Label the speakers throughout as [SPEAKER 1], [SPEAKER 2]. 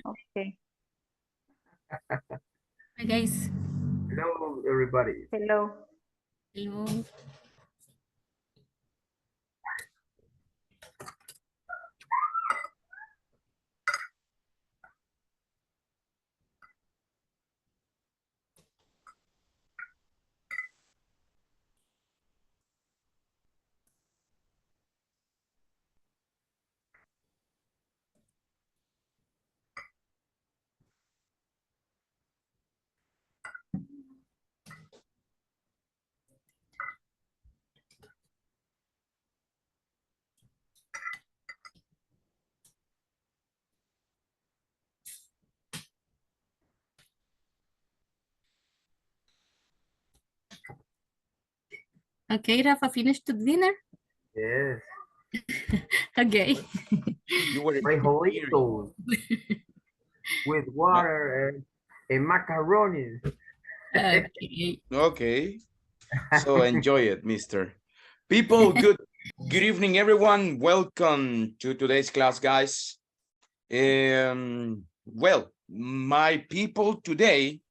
[SPEAKER 1] Okay.
[SPEAKER 2] Hi guys.
[SPEAKER 3] Hello, everybody.
[SPEAKER 1] Hello.
[SPEAKER 2] Hello. Okay, Rafa, finished the dinner?
[SPEAKER 3] Yes,
[SPEAKER 2] Okay.
[SPEAKER 4] You were
[SPEAKER 3] my
[SPEAKER 4] hearing.
[SPEAKER 3] jolitos with water and macaroni.
[SPEAKER 2] Okay.
[SPEAKER 4] Okay. So enjoy it, mister. People, good evening, everyone. Welcome to today's class, guys. Well, my people, today,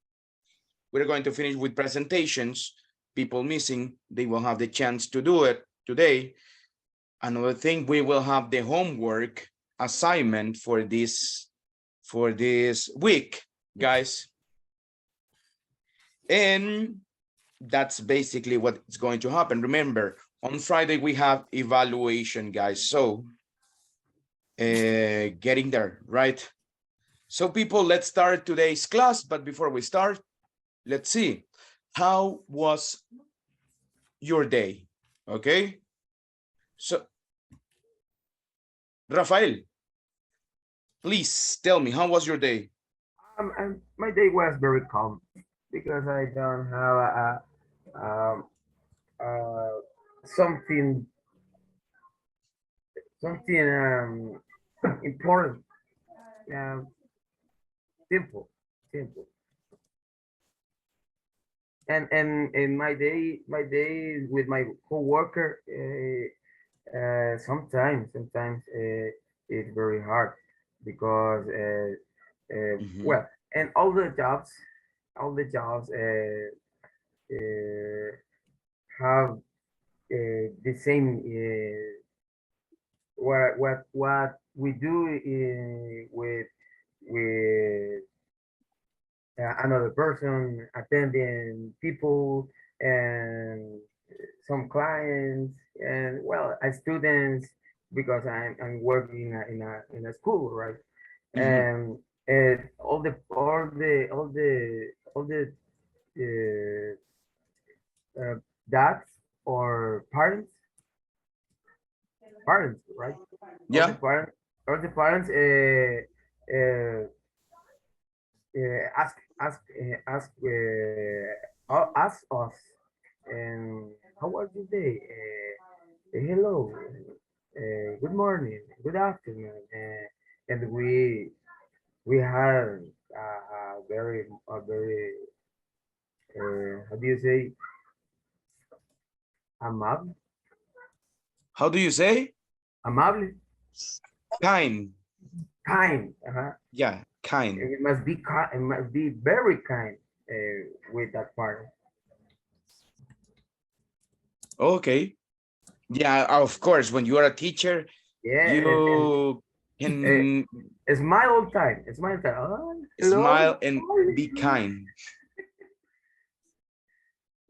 [SPEAKER 4] we're going to finish with presentations. People missing, they will have the chance to do it today. Another thing, we will have the homework assignment for this week, guys. And that's basically what's going to happen. Remember, on Friday we have evaluation, guys. So getting there, right? So people, let's start today's class. But before we start, let's see, how was your day? Okay. So Rafael, please tell me, how was your day?
[SPEAKER 3] And my day was very calm because I don't have um, uh, something something important. Um, simple. And my day with my coworker. Sometimes it's very hard because
[SPEAKER 4] Mhm.
[SPEAKER 3] well, and all the jobs uh, have the same what we do with another person attending people and some clients and well as students because I'm working in a school, right?
[SPEAKER 4] Mhm.
[SPEAKER 3] And all the uh, dads or parents, right? all the
[SPEAKER 4] Yeah.
[SPEAKER 3] parents all the parents uh, ask us, and how was your day? Hello, good morning, good afternoon, and we had a very how do you say, amable,
[SPEAKER 4] How do you say?
[SPEAKER 3] amable,
[SPEAKER 4] Kind.
[SPEAKER 3] kind.
[SPEAKER 4] Yeah, kind.
[SPEAKER 3] It must be kind. It must be very kind with that part.
[SPEAKER 4] Okay. Yeah, of course, when you are a teacher,
[SPEAKER 3] Yeah, and
[SPEAKER 4] you can
[SPEAKER 3] smile all time. Smile all time. Oh, hello.
[SPEAKER 4] smile and be kind.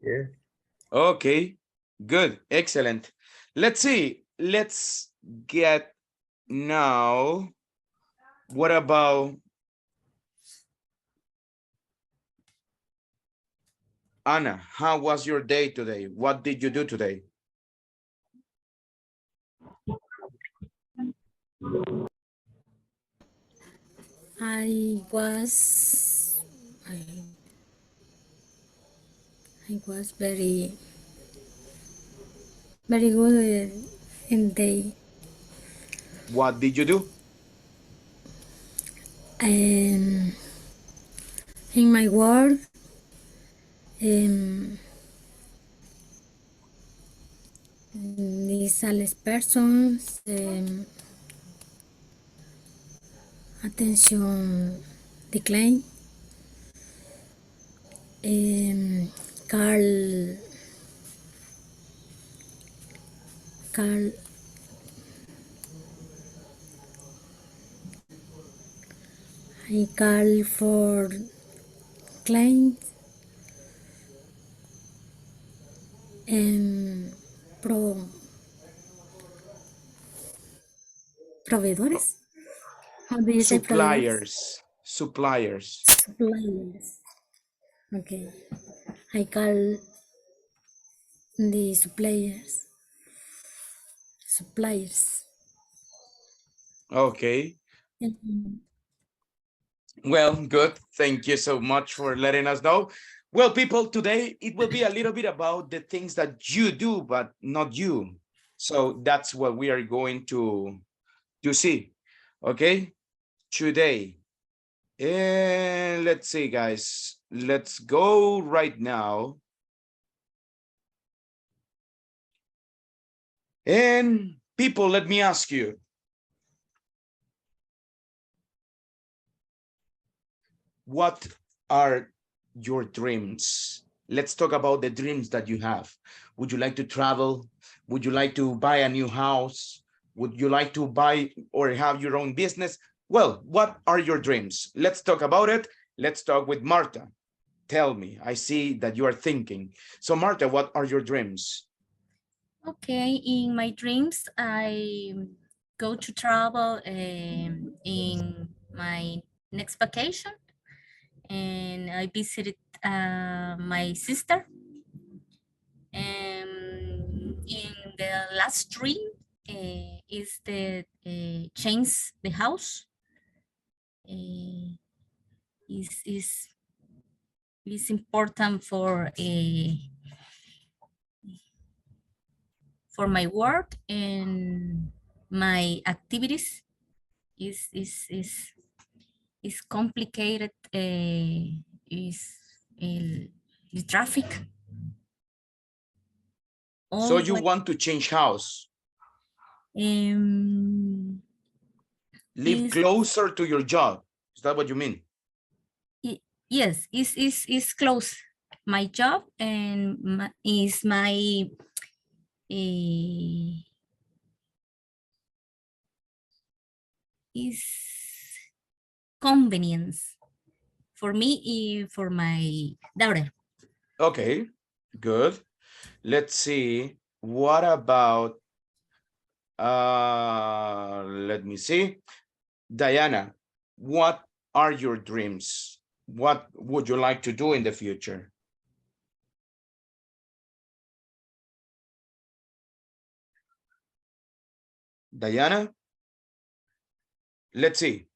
[SPEAKER 3] Yeah.
[SPEAKER 4] Okay, good, excellent. Let's see. Let's get now. What about Anna? How was your day today? What did you do today?
[SPEAKER 2] I was I, I was very good in day.
[SPEAKER 4] What did you do?
[SPEAKER 2] Um, in my work, um, these sales persons, attention decline. Carl Carl I call for clients and pro, proveedores. How do you say proveedores?
[SPEAKER 4] Suppliers.
[SPEAKER 2] Suppliers. Okay. I call the suppliers.
[SPEAKER 4] Okay.
[SPEAKER 2] And
[SPEAKER 4] Well, good. Thank you so much for letting us know. Well, people, today it will be a little bit about the things that you do, but not you. So that's what we are going to see. Okay, today. And let's see, guys. Let's go right now. And people, let me ask you, what are your dreams? Let's talk about the dreams that you have. Would you like to travel? Would you like to buy a new house? Would you like to buy or have your own business? Well, what are your dreams? Let's talk about it. Let's talk with Marta. Tell me, I see that you are thinking. So Marta, what are your dreams?
[SPEAKER 1] Okay, in my dreams, I go to travel in my next vacation, and I visited my sister. And in the last dream is the change the house. Uh, is important for my work and my activities. Is complicated. Is the traffic.
[SPEAKER 4] So
[SPEAKER 1] All
[SPEAKER 4] you
[SPEAKER 1] what
[SPEAKER 4] want to change house,
[SPEAKER 1] um,
[SPEAKER 4] live
[SPEAKER 1] is
[SPEAKER 4] closer to your job. Is that what you mean?
[SPEAKER 1] yes, is close. My job and is my uh, is convenience for me for my daughter.
[SPEAKER 4] Okay, good. Let's see. What about, let me see. Diana, what are your dreams? What would you like to do in the future? Diana, let's see.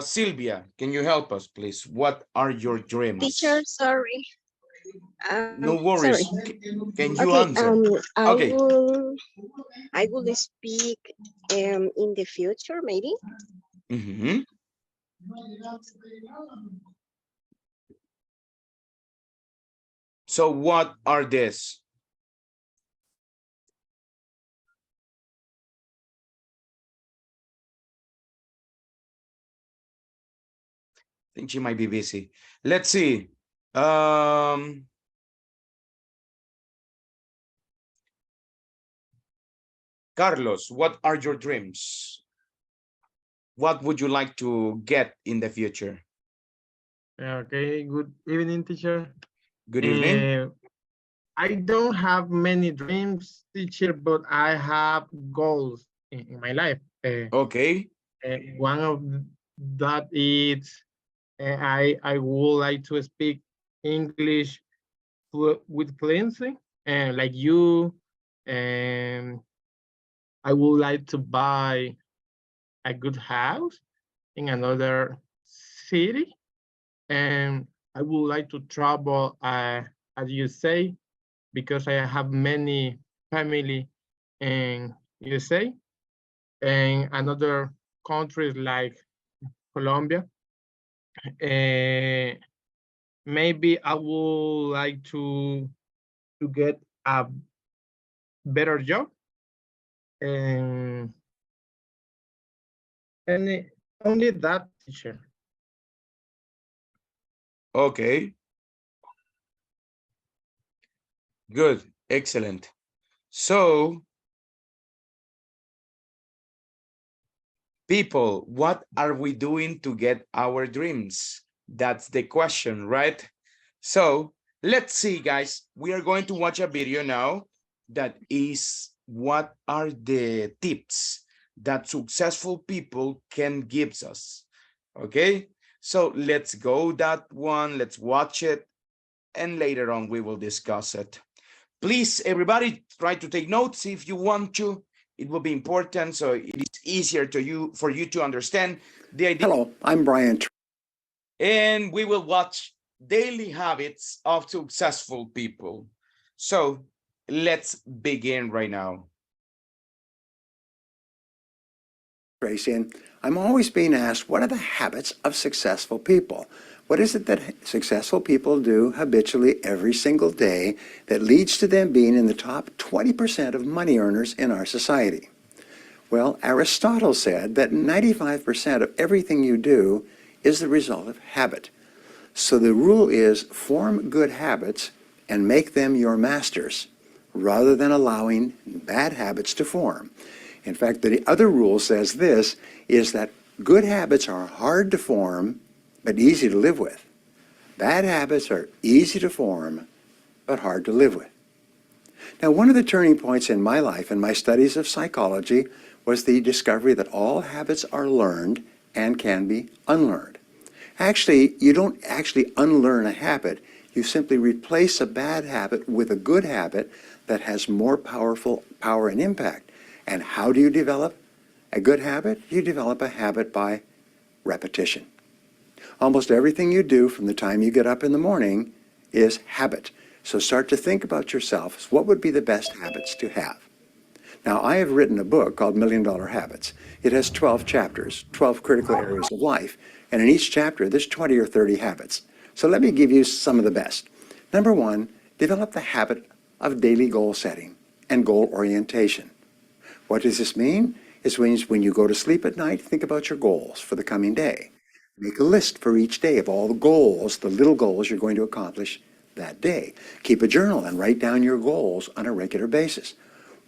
[SPEAKER 4] Sylvia, can you help us, please? What are your
[SPEAKER 5] Teacher,
[SPEAKER 4] dreams?
[SPEAKER 5] sorry.
[SPEAKER 4] No
[SPEAKER 5] Sorry.
[SPEAKER 4] worries. Can you
[SPEAKER 5] Okay.
[SPEAKER 4] answer?
[SPEAKER 5] I
[SPEAKER 4] Okay.
[SPEAKER 5] will. I will speak. In the future, maybe.
[SPEAKER 4] Mhm. So what are these? I think she might be busy. Let's see. Um, Carlos, what are your dreams? What would you like to get in the future?
[SPEAKER 6] Okay, good evening, teacher.
[SPEAKER 4] Good evening.
[SPEAKER 6] I don't have many dreams, teacher, but I have goals in my life.
[SPEAKER 4] Okay.
[SPEAKER 6] One of that is I would like to speak English with fluency, and like you, and I would like to buy a good house in another city, and I would like to travel, as you say, because I have many family in USA and another countries like Colombia. And maybe I would like to get a better job and Only that, teacher.
[SPEAKER 4] Okay, good, excellent. So, people, what are we doing to get our dreams? That's the question, right? So let's see, guys. We are going to watch a video now that is what are the tips that successful people can give us. Okay, so let's go that one. Let's watch it. And later on, we will discuss it. Please, everybody, try to take notes if you want to. It will be important, so it is easier for you to understand the idea.
[SPEAKER 7] Hello, I'm Brian.
[SPEAKER 4] And we will watch daily habits of successful people. So let's begin right now.
[SPEAKER 7] Tracy, and I'm always being asked, what are the habits of successful people? What is it that successful people do habitually every single day that leads to them being in the top 20% of money earners in our society? Well, Aristotle said that 95% of everything you do is the result of habit. So the rule is form good habits and make them your masters rather than allowing bad habits to form. In fact, the other rule says this, is that good habits are hard to form, but easy to live with. Bad habits are easy to form, but hard to live with. Now, one of the turning points in my life and my studies of psychology was the discovery that all habits are learned and can be unlearned. Actually, you don't actually unlearn a habit. You simply replace a bad habit with a good habit that has more power and impact. And how do you develop a good habit? You develop a habit by repetition. Almost everything you do from the time you get up in the morning is habit. So start to think about yourself. What would be the best habits to have? Now, I have written a book called $1 Million Habits. It has 12 chapters, 12 critical areas of life. And in each chapter, there's 20 or 30 habits. So let me give you some of the best. Number one, develop the habit of daily goal setting and goal orientation. What does this mean? It means when you go to sleep at night, think about your goals for the coming day. Make a list for each day of all the goals, the little goals you're going to accomplish that day. Keep a journal and write down your goals on a regular basis.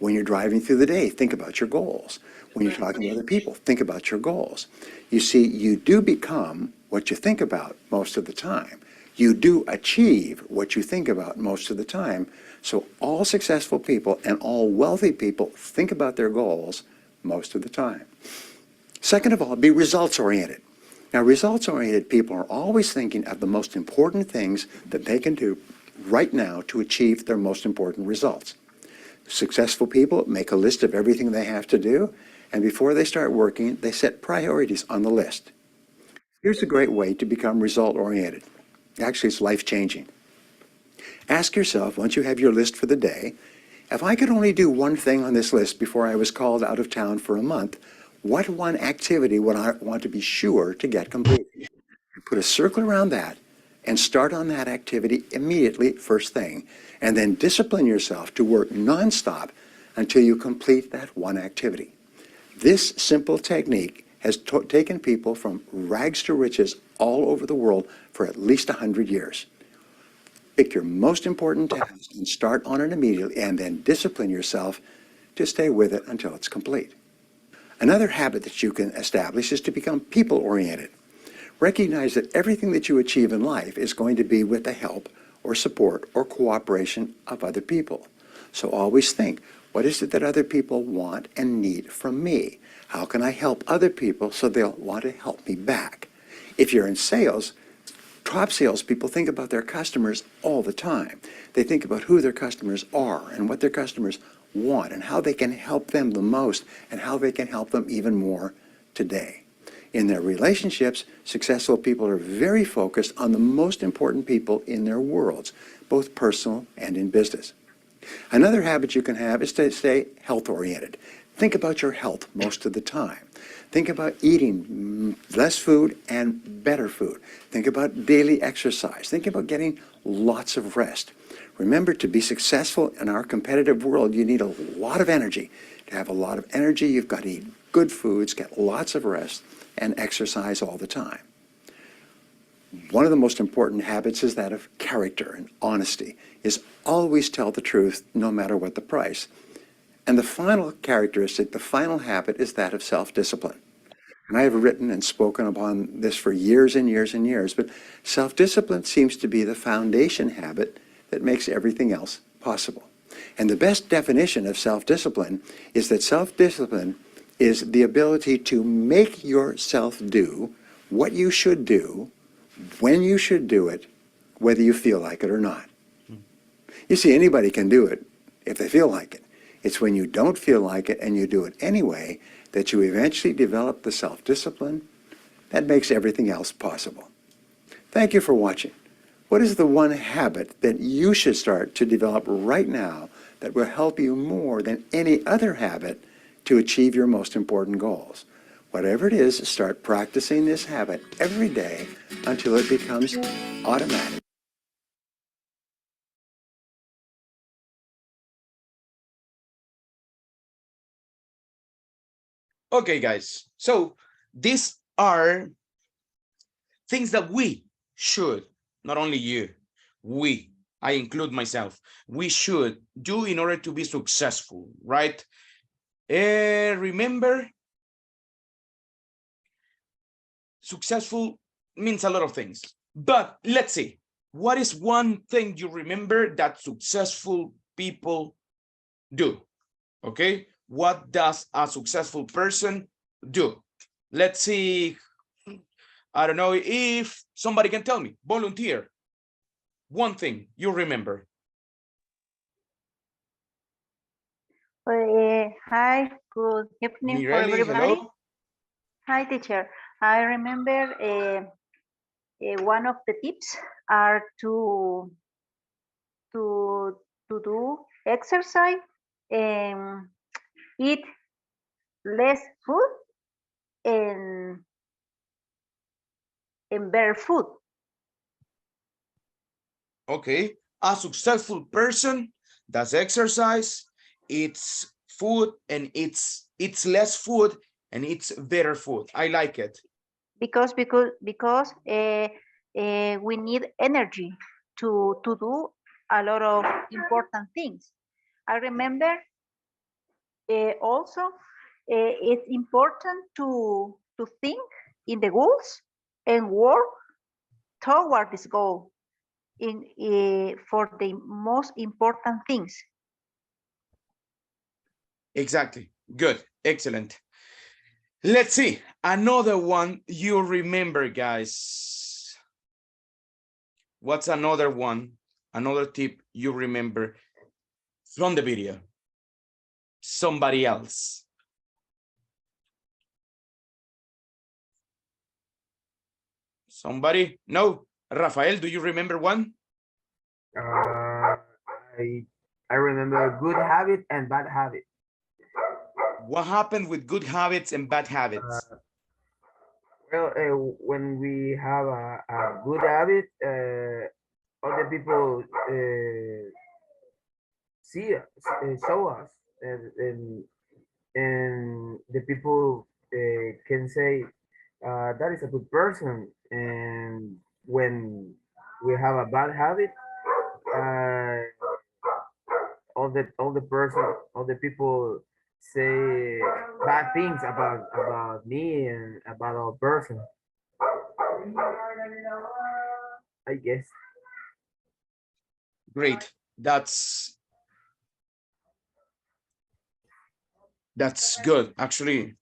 [SPEAKER 7] When you're driving through the day, think about your goals. When you're talking to other people, think about your goals. You see, you do become what you think about most of the time. You do achieve what you think about most of the time. So all successful people and all wealthy people think about their goals most of the time. Second of all, be results-oriented. Now, results-oriented people are always thinking of the most important things that they can do right now to achieve their most important results. Successful people make a list of everything they have to do, and before they start working, they set priorities on the list. Here's a great way to become result-oriented. Actually, it's life-changing. Ask yourself, once you have your list for the day, if I could only do one thing on this list before I was called out of town for a month, what one activity would I want to be sure to get completed? Put a circle around that and start on that activity immediately, first thing, and then discipline yourself to work nonstop until you complete that one activity. This simple technique has taken people from rags to riches all over the world for at least 100 years. Pick your most important task and start on it immediately, and then discipline yourself to stay with it until it's complete. Another habit that you can establish is to become people-oriented. Recognize that everything that you achieve in life is going to be with the help or support or cooperation of other people. So always think, what is it that other people want and need from me? How can I help other people so they'll want to help me back? If you're in sales, top salespeople think about their customers all the time. They think about who their customers are and what their customers want and how they can help them the most and how they can help them even more today. In their relationships, successful people are very focused on the most important people in their worlds, both personal and in business. Another habit you can have is to stay health-oriented. Think about your health most of the time. Think about eating less food and better food. Think about daily exercise. Think about getting lots of rest. Remember, to be successful in our competitive world, you need a lot of energy. To have a lot of energy, you've got to eat good foods, get lots of rest, and exercise all the time. One of the most important habits is that of character and honesty, is always tell the truth no matter what the price. And the final characteristic, the final habit, is that of self-discipline. And I have written and spoken upon this for years and years and years, but self-discipline seems to be the foundation habit that makes everything else possible. And the best definition of self-discipline is that self-discipline is the ability to make yourself do what you should do, when you should do it, whether you feel like it or not. You see, anybody can do it if they feel like it. It's when you don't feel like it and you do it anyway that you eventually develop the self-discipline that makes everything else possible. Thank you for watching. What is the one habit that you should start to develop right now that will help you more than any other habit to achieve your most important goals? Whatever it is, start practicing this habit every day until it becomes automatic.
[SPEAKER 4] Okay, guys. So these are things that we should, not only you, I include myself, we should do in order to be successful, right? Remember, successful means a lot of things, but let's see, what is one thing you remember that successful people do? Okay, what does a successful person do? Let's see. I don't know if somebody can tell me. Volunteer. One thing you remember.
[SPEAKER 8] Hi, good evening for
[SPEAKER 4] Mireli,
[SPEAKER 8] everybody.
[SPEAKER 4] hello.
[SPEAKER 8] Hi, teacher. I remember one of the tips are to do exercise and eat less food and better food.
[SPEAKER 4] Okay, a successful person does exercise, eats food, and eats less food and eats better food. I like it.
[SPEAKER 8] Because we need energy to do a lot of important things. I remember also it's important to think in the goals and work toward this goal for the most important things.
[SPEAKER 4] Exactly. Good. Excellent. Let's see. Another one you remember, guys. What's another one? Another tip you remember from the video? Somebody else. Somebody? No? Rafael, do you remember one?
[SPEAKER 3] I remember good habit and bad habit.
[SPEAKER 4] What happened with good habits and bad habits?
[SPEAKER 3] Well, when we have a good habit, other people see us, show us, and the people can say that is a good person. And when we have a bad habit, uh, all the people say bad things about me and about our person. I guess.
[SPEAKER 4] Great. That's good, actually.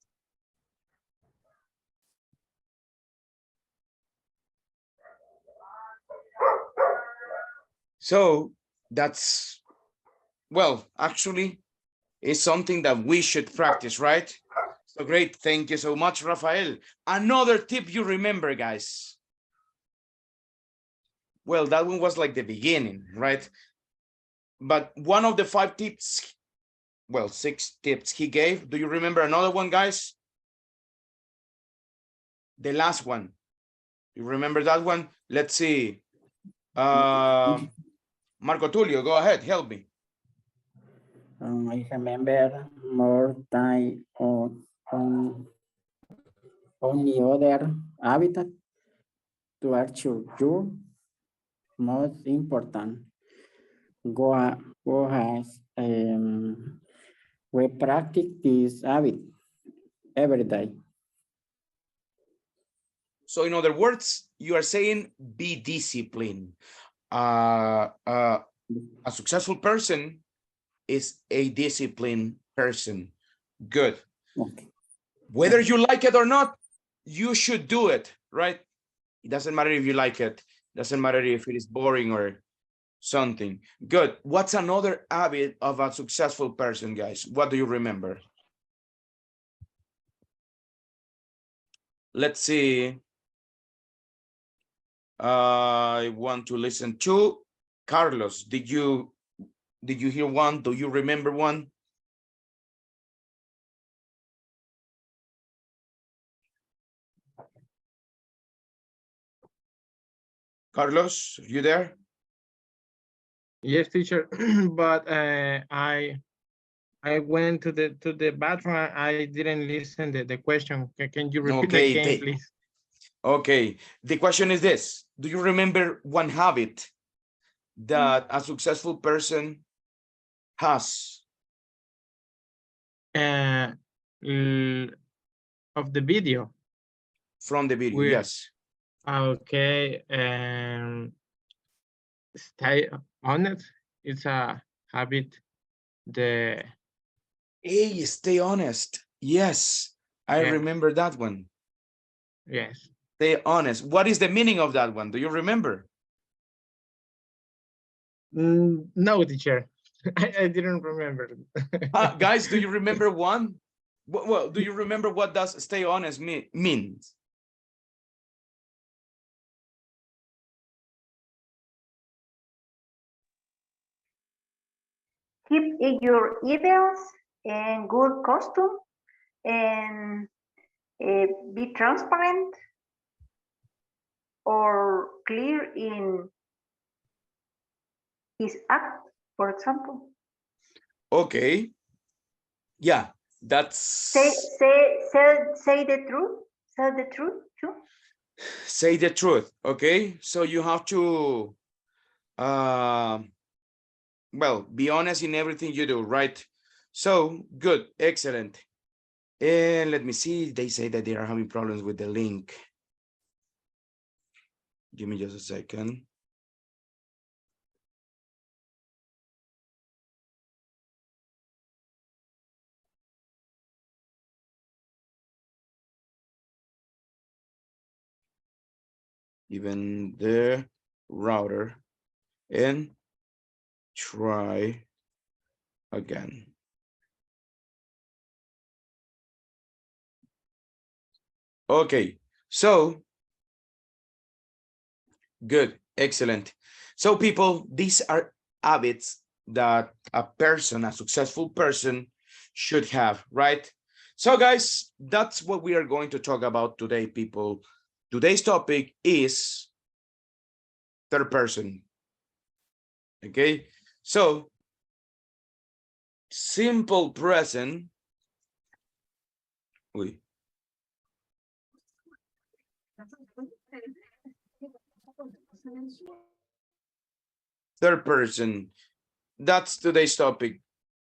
[SPEAKER 4] So that's, well, actually, it's something that we should practice, right? So great. Thank you so much, Rafael. Another tip you remember, guys. Well, that one was like the beginning, right? But one of the 5 tips, well, 6 tips he gave. Do you remember another one, guys? The last one. You remember that one? Let's see. Marco Tulio, go ahead, help me.
[SPEAKER 9] I remember more time on Only other habitat to achieve your most important go has we practice this habit every day.
[SPEAKER 4] So in other words, you are saying be disciplined. A successful person is a disciplined person. Good.
[SPEAKER 9] Okay.
[SPEAKER 4] Whether you like it or not, you should do it, right? It doesn't matter if you like it. It doesn't matter if it is boring or something. Good. What's another habit of a successful person, guys? What do you remember? Let's see. I want to listen to Carlos. Did you hear one? Do you remember one? Carlos, are you there?
[SPEAKER 6] Yes, teacher, but I went to the bathroom. I didn't listen the question. Can you repeat again, please?
[SPEAKER 4] Okay. The question is this: do you remember one habit that a successful person has?
[SPEAKER 6] Of the video.
[SPEAKER 4] From the video, yes.
[SPEAKER 6] Okay. Stay honest. It's a habit.
[SPEAKER 4] Hey, stay honest. Yes, I remember that one.
[SPEAKER 6] Yes.
[SPEAKER 4] Stay honest. What is the meaning of that one? Do you remember?
[SPEAKER 6] No, teacher. I didn't remember.
[SPEAKER 4] Guys, do you remember one? Well, do you remember what does stay honest means?
[SPEAKER 8] Keep your ideals and good costume and be transparent or clear in his act, for example.
[SPEAKER 4] Okay. Yeah, that's
[SPEAKER 8] say the truth. Tell the truth too.
[SPEAKER 4] Say the truth. Okay, so you have to well, be honest in everything you do, right? So good, excellent. And let me see, they say that they are having problems with the link. Give me just a second. Even the router and try again. Okay, so good, excellent. So people, these are habits that a person, a successful person should have, right? So guys, that's what we are going to talk about today, people. Today's topic is third person. Okay, so simple present. Uy. Third person. That's today's topic,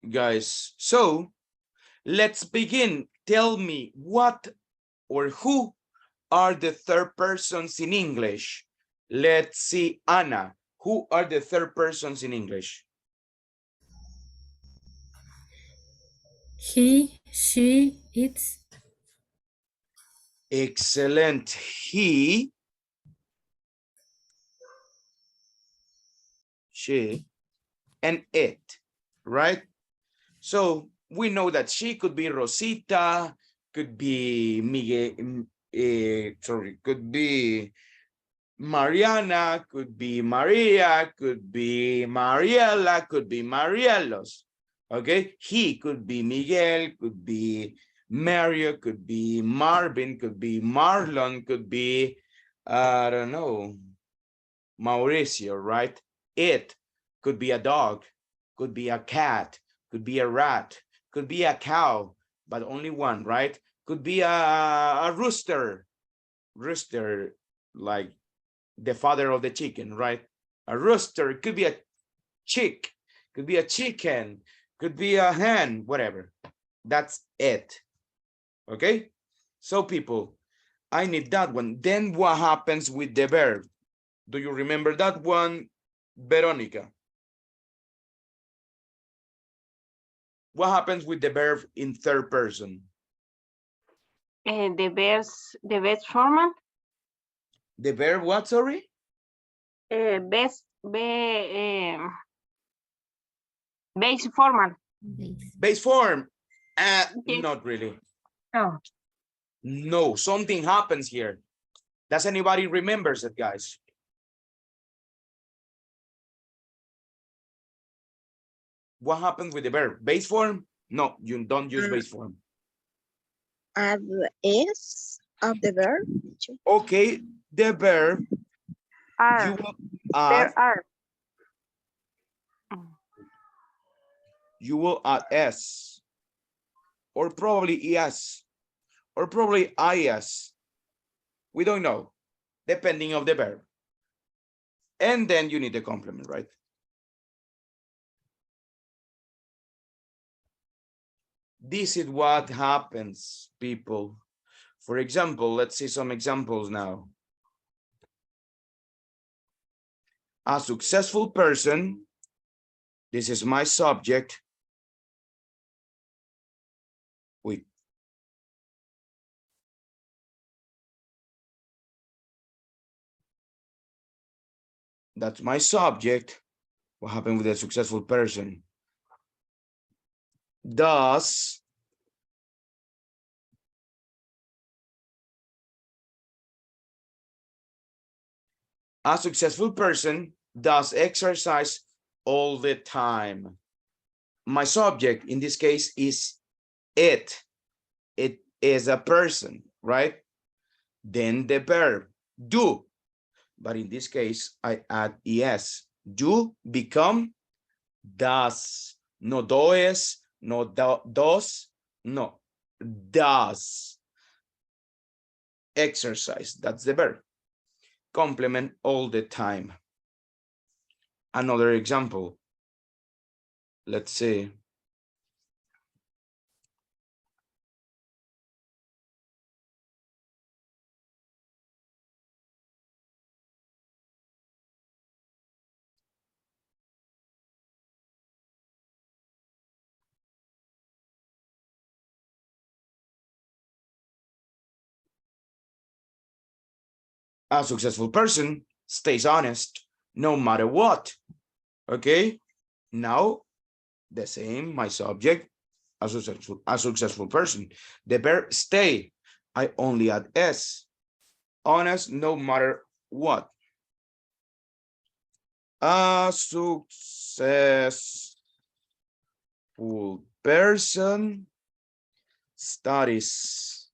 [SPEAKER 4] guys. So let's begin. Tell me what or who are the third persons in English? Let's see, Anna. Who are the third persons in English?
[SPEAKER 2] He, she, it's.
[SPEAKER 4] Excellent. He, she, and it, right? So we know that she could be Rosita, could be Miguel, could be Mariana, could be Maria, could be Mariela, could be Marielos. Okay, he could be Miguel, could be Mario, could be Marvin, could be Marlon, could be, I don't know, Mauricio, right? It could be a dog, could be a cat, could be a rat, could be a cow, but only one, right? Could be a rooster. Rooster, like the father of the chicken, right? A rooster. It could be a chick. Could be a chicken. Could be a hen, whatever. That's it. Okay? So people, I need that one. Then what happens with the verb? Do you remember that one, Veronica? What happens with the verb in third person?
[SPEAKER 10] The best format.
[SPEAKER 4] The verb what, sorry?
[SPEAKER 10] Base format.
[SPEAKER 4] Base form.
[SPEAKER 10] Yes.
[SPEAKER 4] Not really.
[SPEAKER 10] Oh.
[SPEAKER 4] No, something happens here. Does anybody remembers it, guys? What happened with the verb? Base form? No, you don't use base form.
[SPEAKER 5] Add s of the verb.
[SPEAKER 4] Okay, the verb, you will add, you will add s, or probably es, or probably is. We don't know, depending of the verb. And then you need the complement, right? This is what happens, people. For example, let's see some examples now. A successful person, this is my subject. Wait. That's my subject. What happened with a successful person? Does a successful person does exercise all the time. My subject in this case is it. It is a person, right? Then the verb do. But in this case, I add es. Do become does. No does, no dos, no. Does. Exercise, that's the verb. Complement all the time. Another example. Let's see. A successful person stays honest no matter what. Okay, now the same, my subject, a successful person. The verb stay, I only add s. Honest no matter what. A successful person studies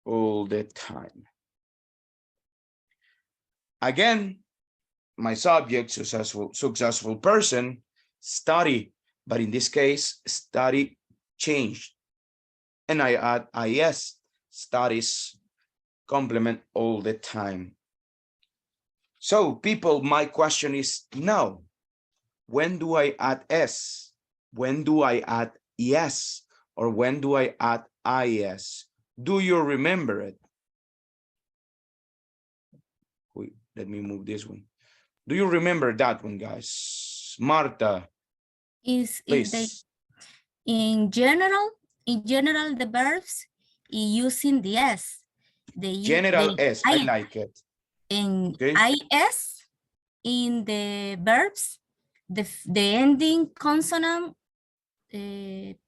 [SPEAKER 4] all the time. Again, my subject, successful person, study, but in this case, study changed. And I add is, studies, complement all the time. So people, my question is now, when do I add s? When do I add es? Or when do I add is? Do you remember it? Wait, let me move this one. Do you remember that one, guys? Marta,
[SPEAKER 1] Is
[SPEAKER 4] please.
[SPEAKER 1] they in general the verbs using the s.
[SPEAKER 4] General S, I like it.
[SPEAKER 1] In
[SPEAKER 4] Okay.
[SPEAKER 1] is in the verbs, the ending consonant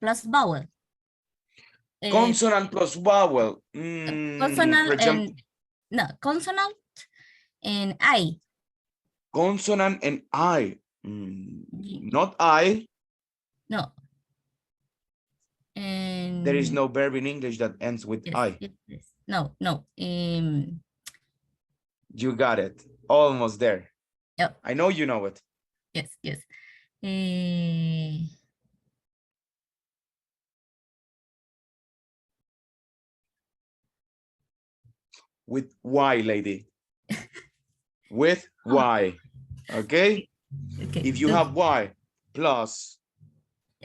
[SPEAKER 1] plus vowel.
[SPEAKER 4] Consonant plus vowel.
[SPEAKER 1] Consonant
[SPEAKER 4] For example,
[SPEAKER 1] consonant and I.
[SPEAKER 4] Consonant and I. Not I.
[SPEAKER 1] No. And
[SPEAKER 4] There is no verb in English that ends with
[SPEAKER 1] yes,
[SPEAKER 4] I.
[SPEAKER 1] yes. No.
[SPEAKER 4] You got it. Almost there.
[SPEAKER 1] Yep.
[SPEAKER 4] I know you know it.
[SPEAKER 1] Yes.
[SPEAKER 4] with Y, lady. With Y. Okay?
[SPEAKER 1] Okay.
[SPEAKER 4] If you have Y plus,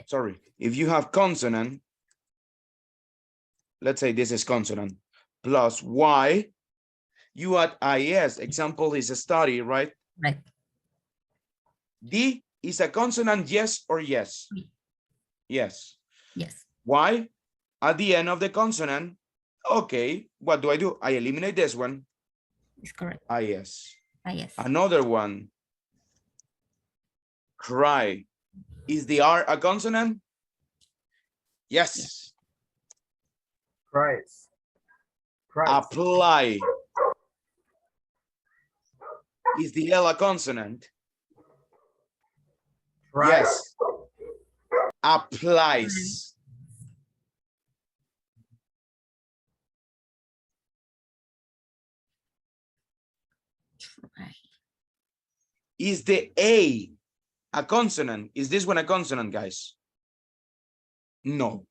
[SPEAKER 4] sorry, if you have consonant, let's say this is consonant, plus Y, you add IS. Example is a study, right?
[SPEAKER 1] Right.
[SPEAKER 4] D is a consonant, yes or yes? Yes.
[SPEAKER 1] Yes.
[SPEAKER 4] Y at the end of the consonant. Okay, what do? I eliminate this one.
[SPEAKER 1] It's correct.
[SPEAKER 4] IS.
[SPEAKER 1] Yes.
[SPEAKER 4] Another one. Cry. Is the R a consonant? Yes.
[SPEAKER 3] Cries. Cries.
[SPEAKER 4] Apply. Is the L a consonant?
[SPEAKER 3] Tries.
[SPEAKER 4] Yes. Applies.
[SPEAKER 1] Right.
[SPEAKER 4] Is the A a consonant? Is this one a consonant, guys? No.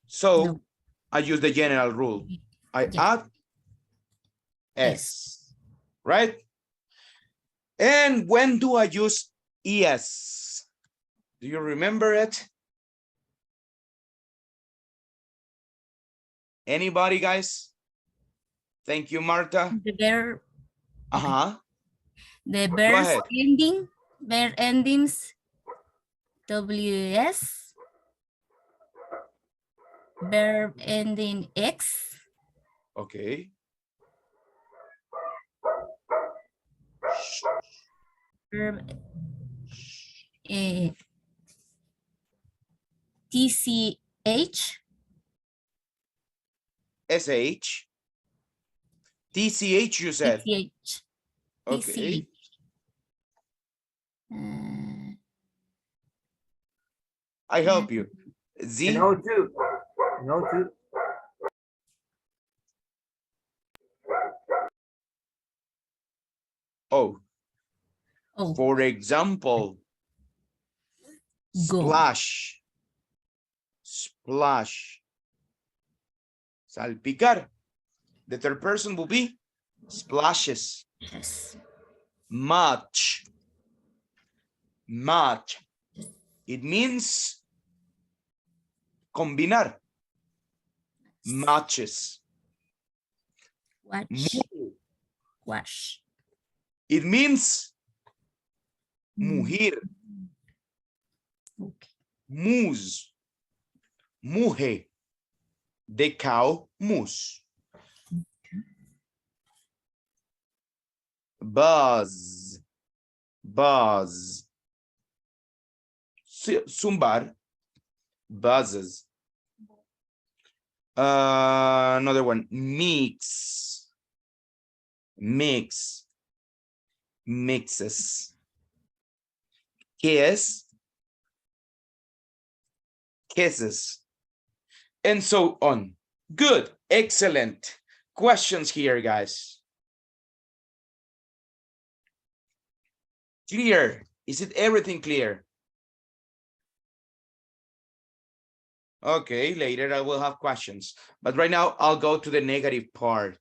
[SPEAKER 4] So
[SPEAKER 1] No.
[SPEAKER 4] I use the general rule. I
[SPEAKER 1] Yes.
[SPEAKER 4] add S, right? And when do I use ES? Do you remember it? Anybody, guys? Thank you, Marta.
[SPEAKER 1] The verb, the
[SPEAKER 4] Go
[SPEAKER 1] verbs
[SPEAKER 4] ahead.
[SPEAKER 1] ending, verb endings, WS, verb ending X,
[SPEAKER 4] Okay.
[SPEAKER 1] verb TCH,
[SPEAKER 4] SH. TCH, you said.
[SPEAKER 1] TCH,
[SPEAKER 4] Okay. I help you. Z.
[SPEAKER 3] And O2. And O2.
[SPEAKER 4] Oh.
[SPEAKER 1] Oh.
[SPEAKER 4] For example,
[SPEAKER 1] Go.
[SPEAKER 4] splash. Splash. Salpicar. The third person will be splashes.
[SPEAKER 1] Yes.
[SPEAKER 4] Match. Match. It means combinar. Matches.
[SPEAKER 1] Watch.
[SPEAKER 4] Mu.
[SPEAKER 1] Wash.
[SPEAKER 4] It means mugir.
[SPEAKER 1] Okay.
[SPEAKER 4] Moose. Muge. The cow moose. Buzz. Buzz. Zumbar. Buzzes. Another one. Mix. Mix. Mixes. Kiss. Kisses. And so on. Good. Excellent. Questions here, guys. Clear. Is it everything clear? Okay, later I will have questions. But right now I'll go to the negative part.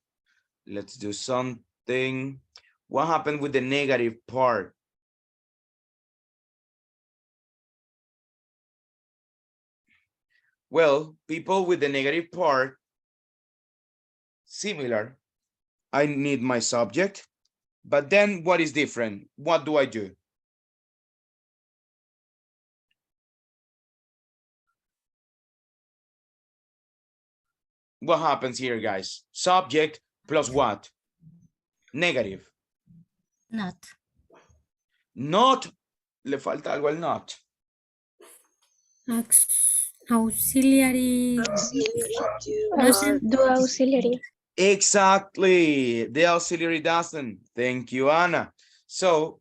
[SPEAKER 4] Let's do something. What happened with the negative part? Well, people with the negative part, similar. I need my subject, but then what is different? What do I do? What happens here, guys? Subject plus what? Negative.
[SPEAKER 1] Not.
[SPEAKER 4] Not. Le falta algo al not.
[SPEAKER 2] Auxiliary.
[SPEAKER 5] Do auxiliary.
[SPEAKER 4] Exactly. The auxiliary doesn't. Thank you, Anna. So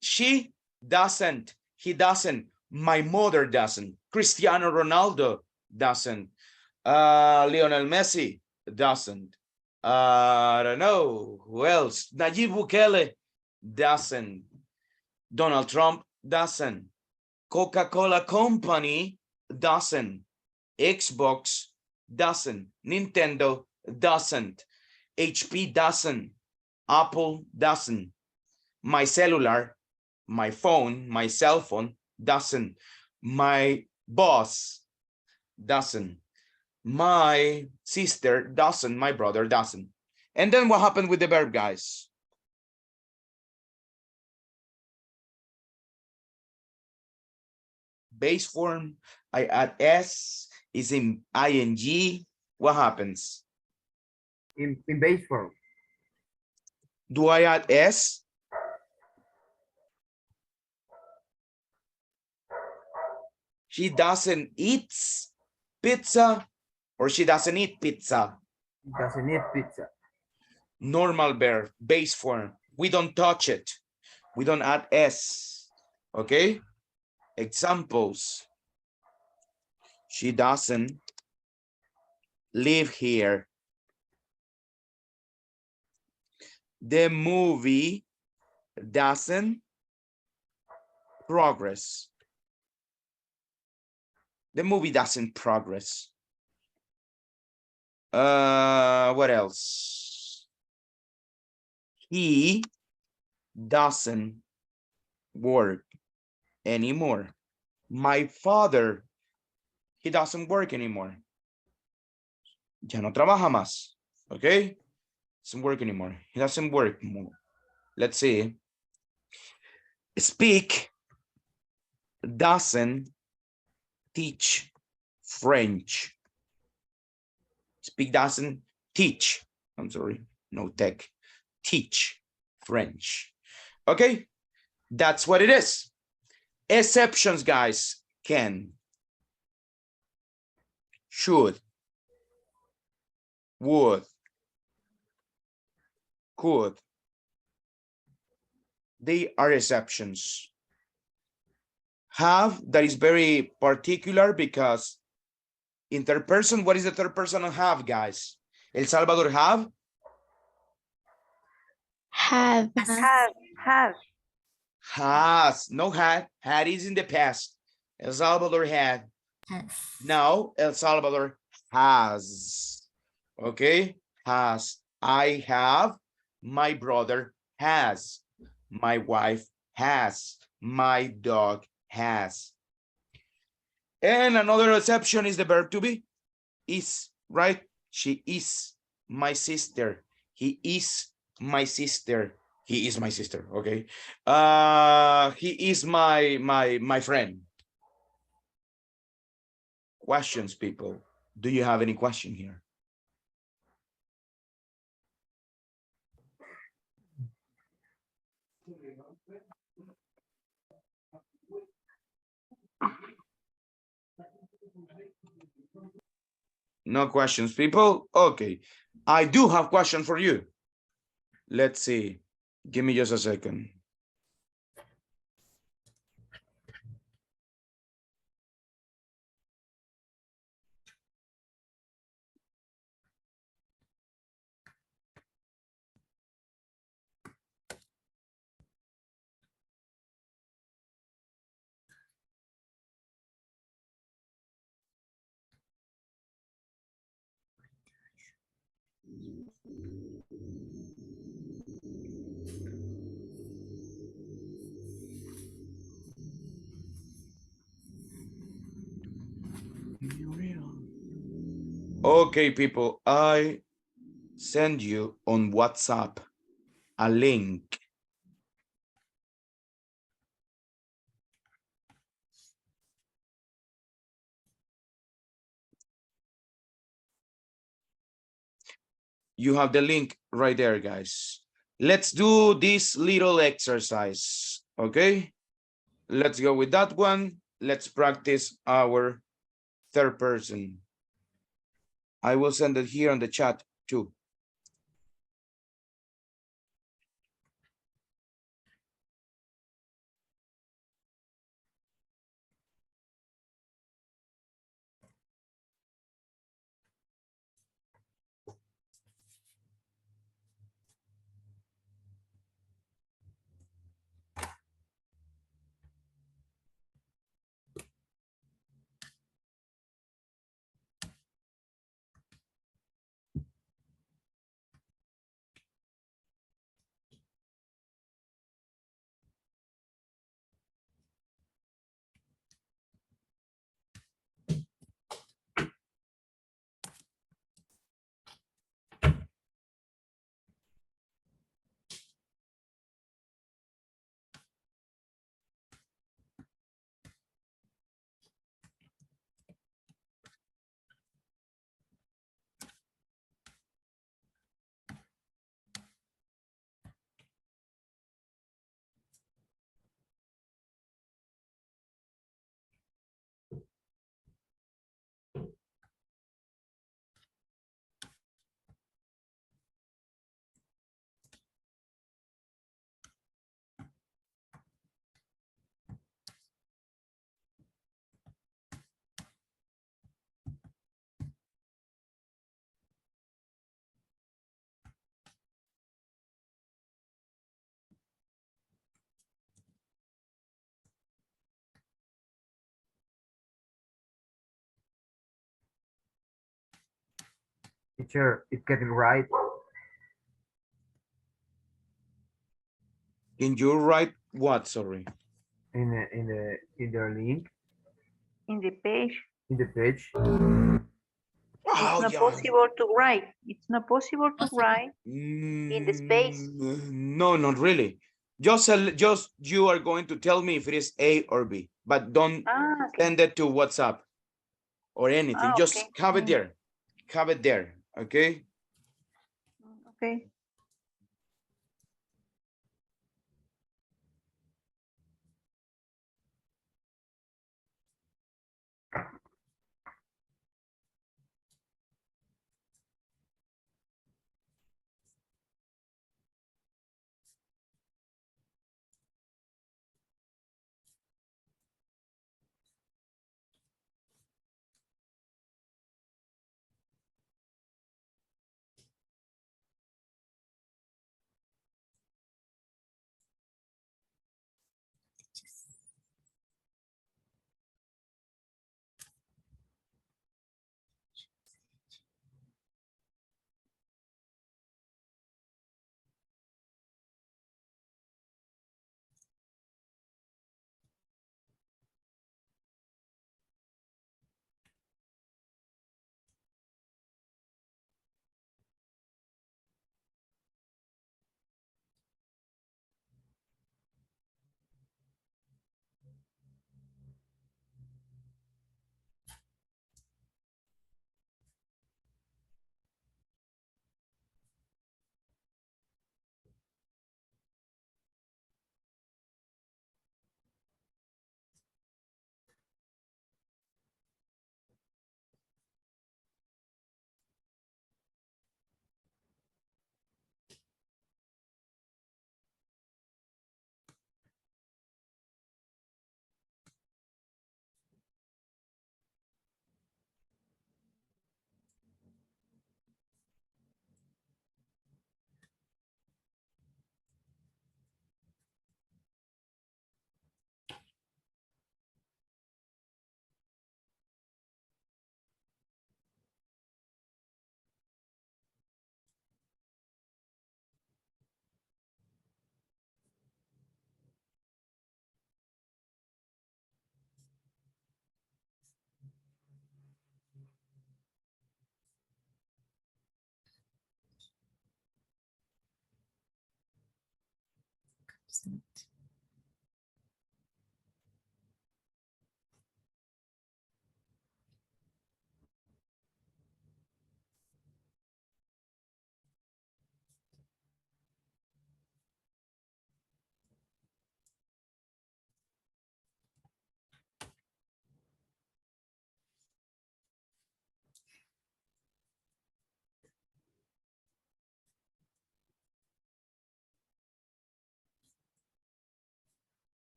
[SPEAKER 4] she doesn't. He doesn't. My mother doesn't. Cristiano Ronaldo doesn't. Lionel Messi doesn't. I don't know who else. Nayib Bukele doesn't. Donald Trump doesn't. Coca-Cola Company doesn't. Xbox doesn't. Nintendo doesn't. HP doesn't. Apple doesn't. My cellular, my phone, my cell phone doesn't. My boss doesn't. My sister doesn't. My brother doesn't. And then what happened with the verb, guys? Base form, I add S, is in ing. What happens?
[SPEAKER 3] In base form.
[SPEAKER 4] Do I add S? She doesn't eat pizza, or she doesn't eat pizza.
[SPEAKER 3] Doesn't eat pizza.
[SPEAKER 4] Normal verb, base form. We don't touch it. We don't add S. Okay? Examples. She doesn't live here. The movie doesn't progress. The movie doesn't progress. What else? He doesn't work anymore. My father, he doesn't work anymore. Ya no trabaja más. Okay? Doesn't work anymore. He doesn't work more. Let's see. Speak doesn't teach French. Speak doesn't teach. I'm sorry, no tech. Teach French. Okay, that's what it is. Exceptions, guys. Can, should, would, could. They are exceptions. Have, that is very particular because in third person, what is the third person of have, guys? El Salvador have?
[SPEAKER 10] Have.
[SPEAKER 4] Has. No had. Had is in the past. El Salvador had.
[SPEAKER 1] Has.
[SPEAKER 4] Now El Salvador has. Okay? Has. I have. My brother has. My wife has. My dog has. And another exception is the verb to be. Is, right? She is my sister. He is my sister. He is my sister. Okay. He is my friend. Questions, people. Do you have any question here? No questions, people. Okay. I do have question for you. Let's see. Give me just a second. Okay, people, I send you on WhatsApp a link. You have the link right there, guys. Let's do this little exercise, okay? Let's go with that one. Let's practice our third person. I will send it here on the chat too.
[SPEAKER 3] Teacher, it getting right.
[SPEAKER 4] Can you write what? Sorry.
[SPEAKER 3] In the link
[SPEAKER 8] In the page,
[SPEAKER 3] in the page.
[SPEAKER 8] it's
[SPEAKER 4] Oh,
[SPEAKER 8] not
[SPEAKER 4] yeah.
[SPEAKER 8] possible to write. It's not possible to write in the space.
[SPEAKER 4] No, not really. Just you are going to tell me if it is A or B, but don't
[SPEAKER 8] Ah, okay.
[SPEAKER 4] send it to WhatsApp or anything.
[SPEAKER 8] Ah,
[SPEAKER 4] Just
[SPEAKER 8] okay.
[SPEAKER 4] have it there. Have it there. Okay.
[SPEAKER 8] Okay.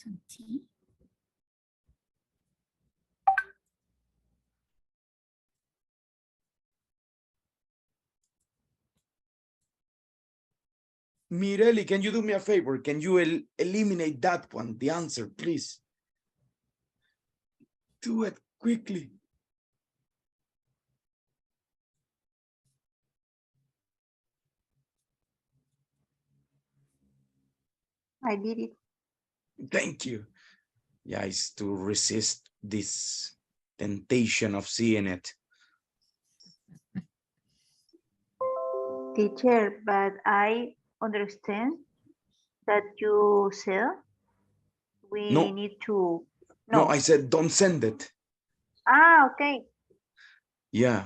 [SPEAKER 1] Some tea.
[SPEAKER 4] Mireli, can you do me a favor? Can you eliminate that one, the answer, please? Do it quickly.
[SPEAKER 8] I did it.
[SPEAKER 4] Thank you. Yeah, it's to resist this temptation of seeing it.
[SPEAKER 8] Teacher, but I understand that you said we
[SPEAKER 4] No.
[SPEAKER 8] need to
[SPEAKER 4] No, I said don't send it.
[SPEAKER 8] Ah, okay.
[SPEAKER 4] Yeah.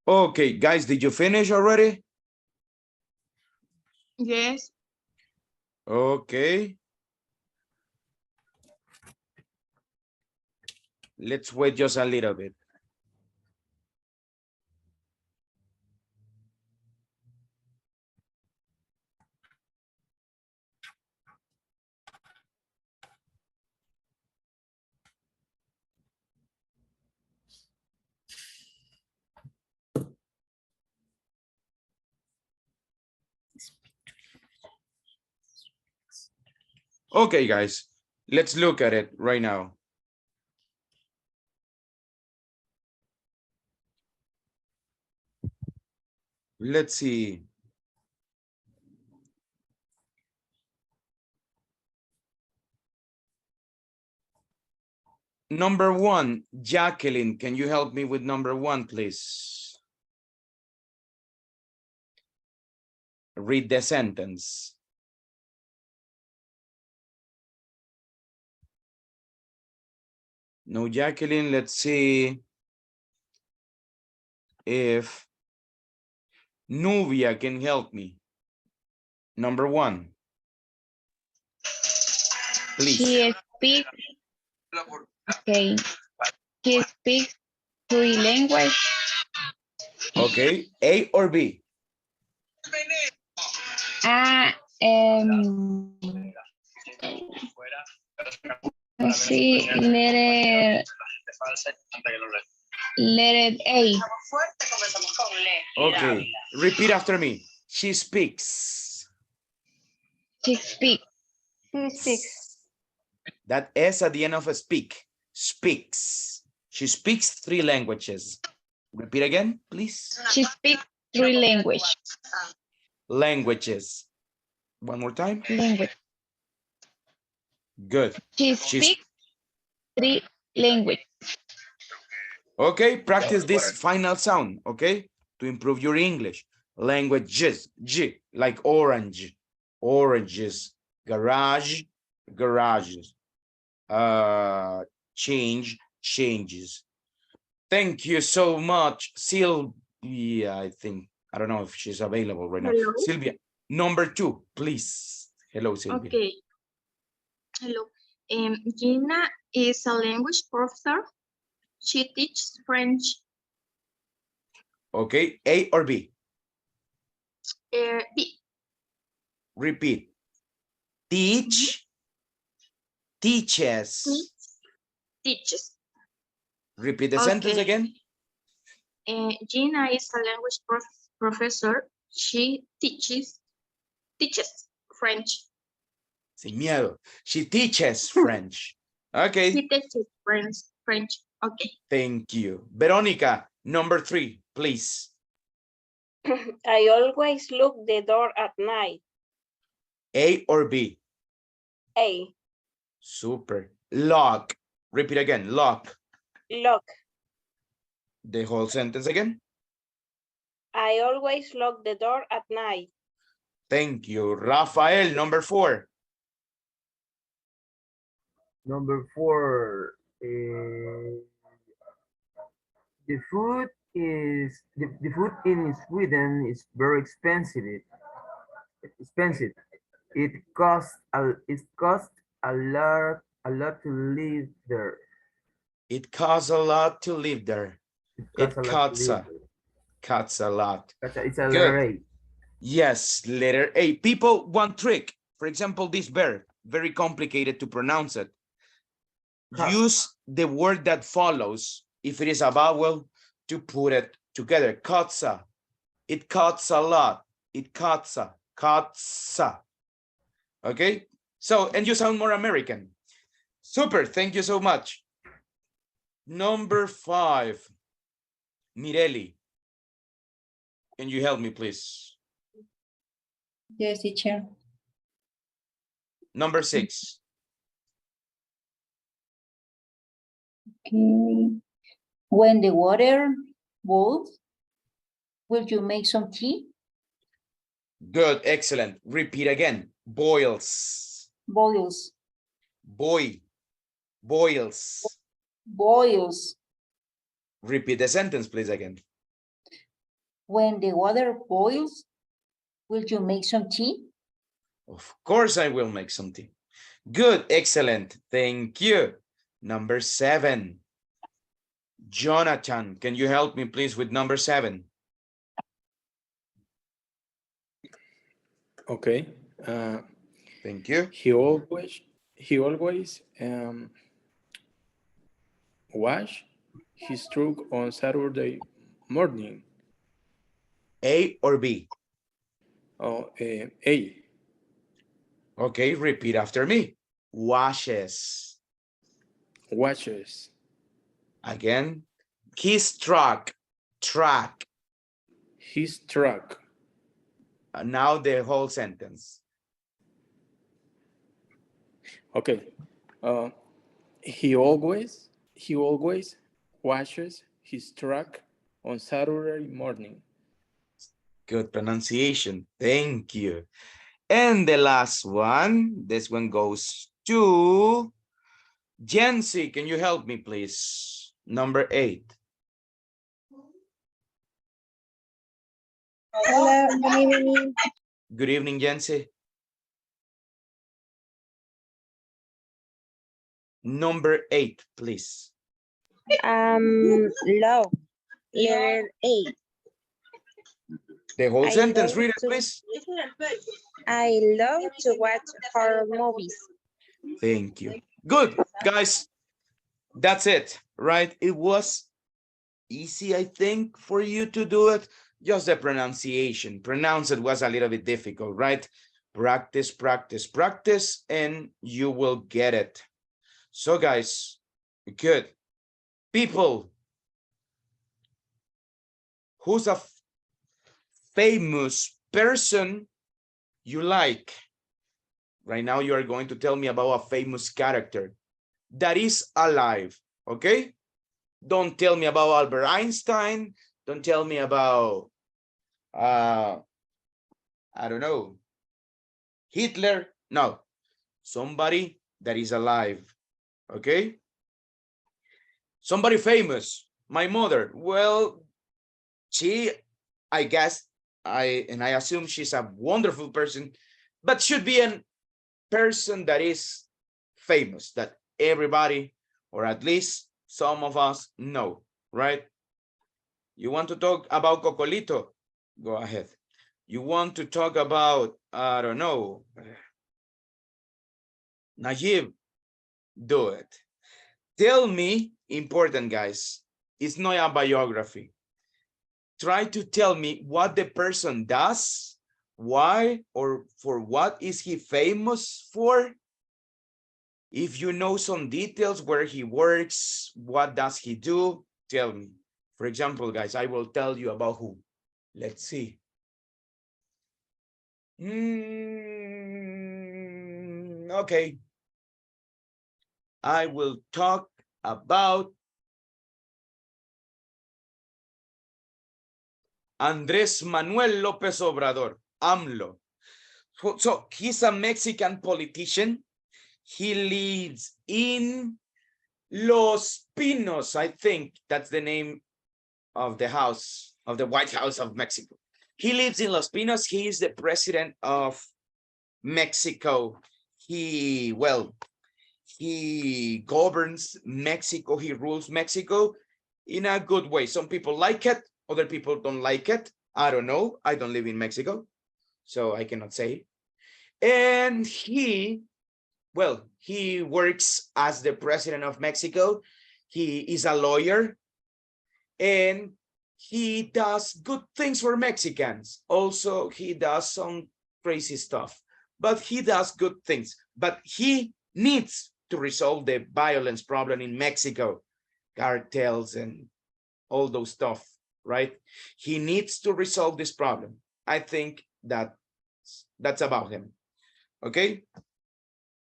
[SPEAKER 4] Okay, guys, did you finish already?
[SPEAKER 10] Yes.
[SPEAKER 4] Okay. Let's wait just a little bit. Okay, guys, let's look at it right now. Let's see. Number one, Jacqueline, can you help me with number one, please? Read the sentence. No, Jacqueline, let's see if Nubia can help me. Number one. Please.
[SPEAKER 11] She speaks, okay. He speaks three languages.
[SPEAKER 4] Okay, A or B?
[SPEAKER 11] Um, let's see, letter A.
[SPEAKER 4] Okay, repeat after me. She speaks.
[SPEAKER 11] She speaks.
[SPEAKER 8] He speaks.
[SPEAKER 4] That S at the end of a speak. Speaks. She speaks three languages. Repeat again, please.
[SPEAKER 11] She speaks three languages.
[SPEAKER 4] Languages. One more time.
[SPEAKER 11] Language.
[SPEAKER 4] Good.
[SPEAKER 11] She
[SPEAKER 4] She's
[SPEAKER 11] speaks three languages.
[SPEAKER 4] okay. Practice this final sound, okay, to improve your English. Languages, G, like orange, oranges, garage, garages, change, changes. Thank you so much, Sylvia. I think, I don't know if she's available right now.
[SPEAKER 10] Hello.
[SPEAKER 4] Sylvia, number two, please. Hello, Sylvia.
[SPEAKER 10] Okay. Hello. Gina is a language professor. She teaches French.
[SPEAKER 4] Okay, A or B?
[SPEAKER 10] B.
[SPEAKER 4] Repeat. Teach, teaches.
[SPEAKER 10] Teaches.
[SPEAKER 4] Repeat the sentence again.
[SPEAKER 10] Gina is a language professor. She teaches French.
[SPEAKER 4] Sin miedo. She teaches French. Okay.
[SPEAKER 10] She teaches French. Okay.
[SPEAKER 4] Thank you. Veronica, number three, please.
[SPEAKER 10] I always lock the door at night.
[SPEAKER 4] A or B?
[SPEAKER 10] A.
[SPEAKER 4] Super. Lock. Repeat again. Lock.
[SPEAKER 10] Lock.
[SPEAKER 4] The whole sentence again.
[SPEAKER 10] I always lock the door at night.
[SPEAKER 4] Thank you. Rafael, number four.
[SPEAKER 3] Number four, the food in Sweden is very expensive. Expensive. It costs a lot to live there.
[SPEAKER 4] It costs a lot to live there.
[SPEAKER 3] It costs
[SPEAKER 4] Cuts a lot.
[SPEAKER 3] It's a
[SPEAKER 4] Good.
[SPEAKER 3] letter A.
[SPEAKER 4] Yes, letter A. People, one trick. For example, this verb, very complicated to pronounce it. Use the word that follows, if it is a vowel, to put it together. Katsa. It cuts a lot. It cuts a. Katsa. Okay? So, and you sound more American. Super. Thank you so much. Number five. Mireli. Can you help me, please?
[SPEAKER 1] Yes, teacher.
[SPEAKER 4] Number six.
[SPEAKER 12] Okay. When the water
[SPEAKER 8] Boils. Will you make some tea?
[SPEAKER 4] Good, excellent. Repeat again. Boils.
[SPEAKER 8] Boils.
[SPEAKER 4] Boils.
[SPEAKER 8] Boils.
[SPEAKER 4] Repeat the sentence, please, again.
[SPEAKER 8] When the water boils, will you make some tea?
[SPEAKER 4] Of course, I will make some tea. Good, excellent. Thank you. Number 7. Jonathan, can you help me, please, with number 7?
[SPEAKER 12] Okay.
[SPEAKER 4] Thank you.
[SPEAKER 12] He always wash his truck on Saturday morning.
[SPEAKER 4] A or B?
[SPEAKER 12] Oh, A.
[SPEAKER 4] Okay, repeat after me. Washes.
[SPEAKER 12] Washes.
[SPEAKER 4] Again. His truck. Track.
[SPEAKER 12] His truck.
[SPEAKER 4] Now the whole sentence.
[SPEAKER 12] Okay. He always washes his truck on Saturday morning.
[SPEAKER 4] Good pronunciation. Thank you. And the last one, this one goes to Jency. Can you help me, please? Number 8.
[SPEAKER 5] Hello, good evening.
[SPEAKER 4] Good evening, Jency. Number 8, please.
[SPEAKER 5] Love. Letter A.
[SPEAKER 4] The whole
[SPEAKER 5] I
[SPEAKER 4] sentence,
[SPEAKER 5] love
[SPEAKER 4] read it,
[SPEAKER 5] to-
[SPEAKER 4] please.
[SPEAKER 5] I love to watch horror movies.
[SPEAKER 4] Thank you. Good, guys. That's it, right? It was easy, I think, for you to do it. Just the pronunciation. Pronounce it was a little bit difficult, right? Practice, practice, practice, and you will get it. So, guys, good. People, who's a famous person you like? Right now, you are going to tell me about a famous character that is alive, okay? Don't tell me about Albert Einstein. Don't tell me about, I don't know, Hitler. No, somebody that is alive, okay? Somebody famous. My mother. Well, she, I guess, I assume she's a wonderful person, but should be a person that is famous, that everybody, or at least some of us know, right? You want to talk about Cocolito? Go ahead. You want to talk about, I don't know, Najib? Do it. Tell me, important guys, it's not a biography. Try to tell me what the person does, why, or for what is he famous for? If you know some details, where he works, what does he do, tell me. For example, guys, I will tell you about who. Let's see. Okay. I will talk about Andrés Manuel López Obrador, AMLO. So he's a Mexican politician. He lives in Los Pinos, I think that's the name of the house, of the White House of Mexico. He lives in Los Pinos. He is the president of Mexico. He governs Mexico. He rules Mexico in a good way. Some people like it. Other people don't like it. I don't know. I don't live in Mexico, so I cannot say. And he works as the president of Mexico. He is a lawyer, and he does good things for Mexicans. Also, he does some crazy stuff, but he does good things. But he needs to resolve the violence problem in Mexico, cartels and all those stuff, right? He needs to resolve this problem. I think that's about him. Okay.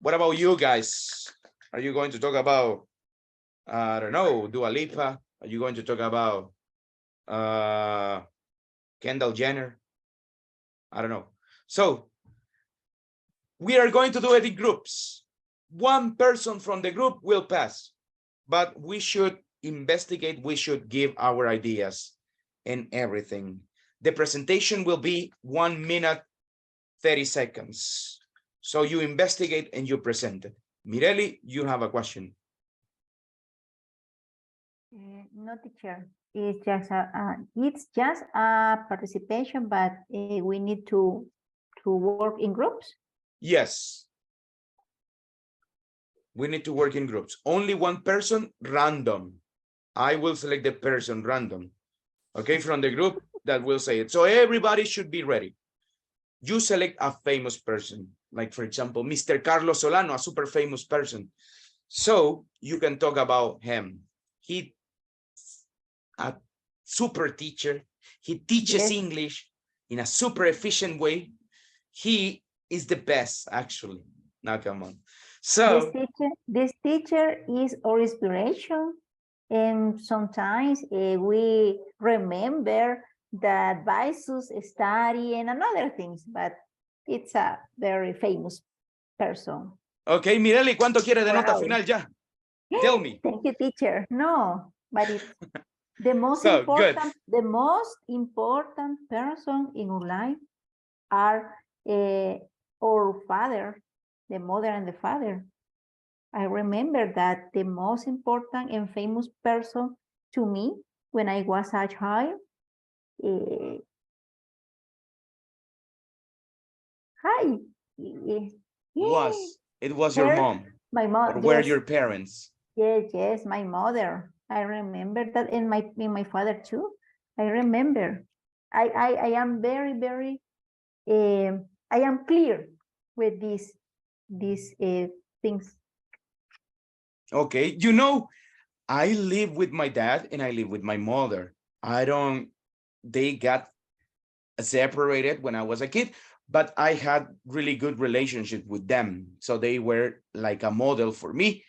[SPEAKER 4] What about you guys? Are you going to talk about, I don't know, Dua Lipa? Are you going to talk about Kendall Jenner. I don't know. So we are going to do it in groups. One person from the group will pass, but we should investigate, we should give our ideas and everything. The presentation will be 1 minute, 30 seconds. So you investigate and you present it. Mireli, you have a question.
[SPEAKER 8] No, teacher. It's just a participation, but we need to work in groups.
[SPEAKER 4] Yes. We need to work in groups. Only one person, random. I will select the person random. Okay, from the group that will say it. So everybody should be ready. You select a famous person, like for example, Mr. Carlos Solano, a super famous person. So you can talk about him. He a super teacher. He teaches English in a super efficient way. He is the best, actually. Now, come on. So
[SPEAKER 8] this teacher is our inspiration, and sometimes we remember the advices, study, and another things. But it's a very famous person.
[SPEAKER 4] okay, Mireli, ¿cuánto quiere de nota final ya? Tell me.
[SPEAKER 8] Thank you, teacher. No, but it's the most
[SPEAKER 4] So,
[SPEAKER 8] important.
[SPEAKER 4] good.
[SPEAKER 8] The most important person in our life are our father, the mother and the father. I remember that the most important and famous person to me when I was a child. Hi.
[SPEAKER 4] It was your mom?
[SPEAKER 8] My mom.
[SPEAKER 4] Or were
[SPEAKER 8] Yes.
[SPEAKER 4] your parents?
[SPEAKER 8] Yes, my mother. I remember that, and my father too. I remember. I am very, very. I am clear with these things.
[SPEAKER 4] Okay, you know, I live with my dad and I live with my mother. They got separated when I was a kid, but I had really good relationship with them. So they were like a model for me.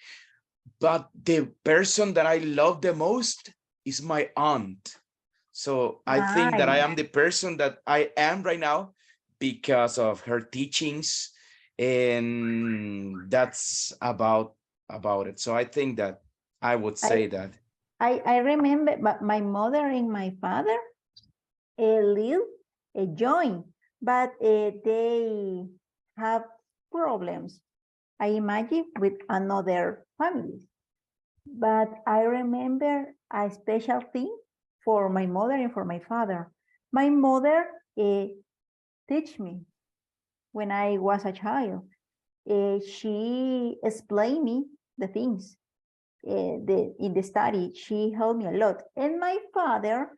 [SPEAKER 4] But the person that I love the most is my aunt. So I think that I am the person that I am right now because of her teachings, and that's about it. So I think that I would say that.
[SPEAKER 8] I remember my mother and my father live joint, but they have problems, I imagine, with another family. But I remember a special thing for my mother and for my father. My mother teach me when I was a child. She explained me the things in the study. She helped me a lot. And my father,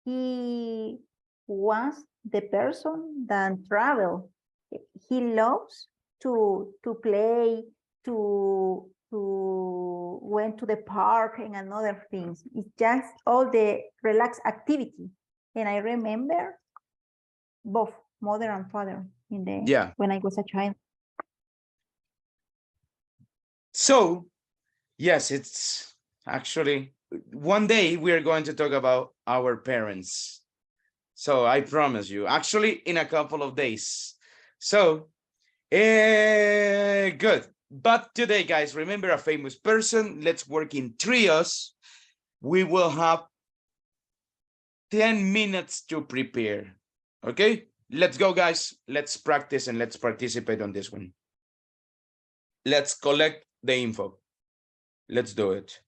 [SPEAKER 8] he was the person that travel. He loves to play, to went to the park and another things. It's just all the relaxed activity. And I remember both mother and father when I was a child.
[SPEAKER 4] So, yes, it's actually one day we are going to talk about our parents. So I promise you, actually in a couple of days. So, good. But today, guys, remember a famous person. Let's work in trios. We will have 10 minutes to prepare. Okay, let's go, guys. Let's practice and let's participate on this one. Let's collect the info. Let's do it.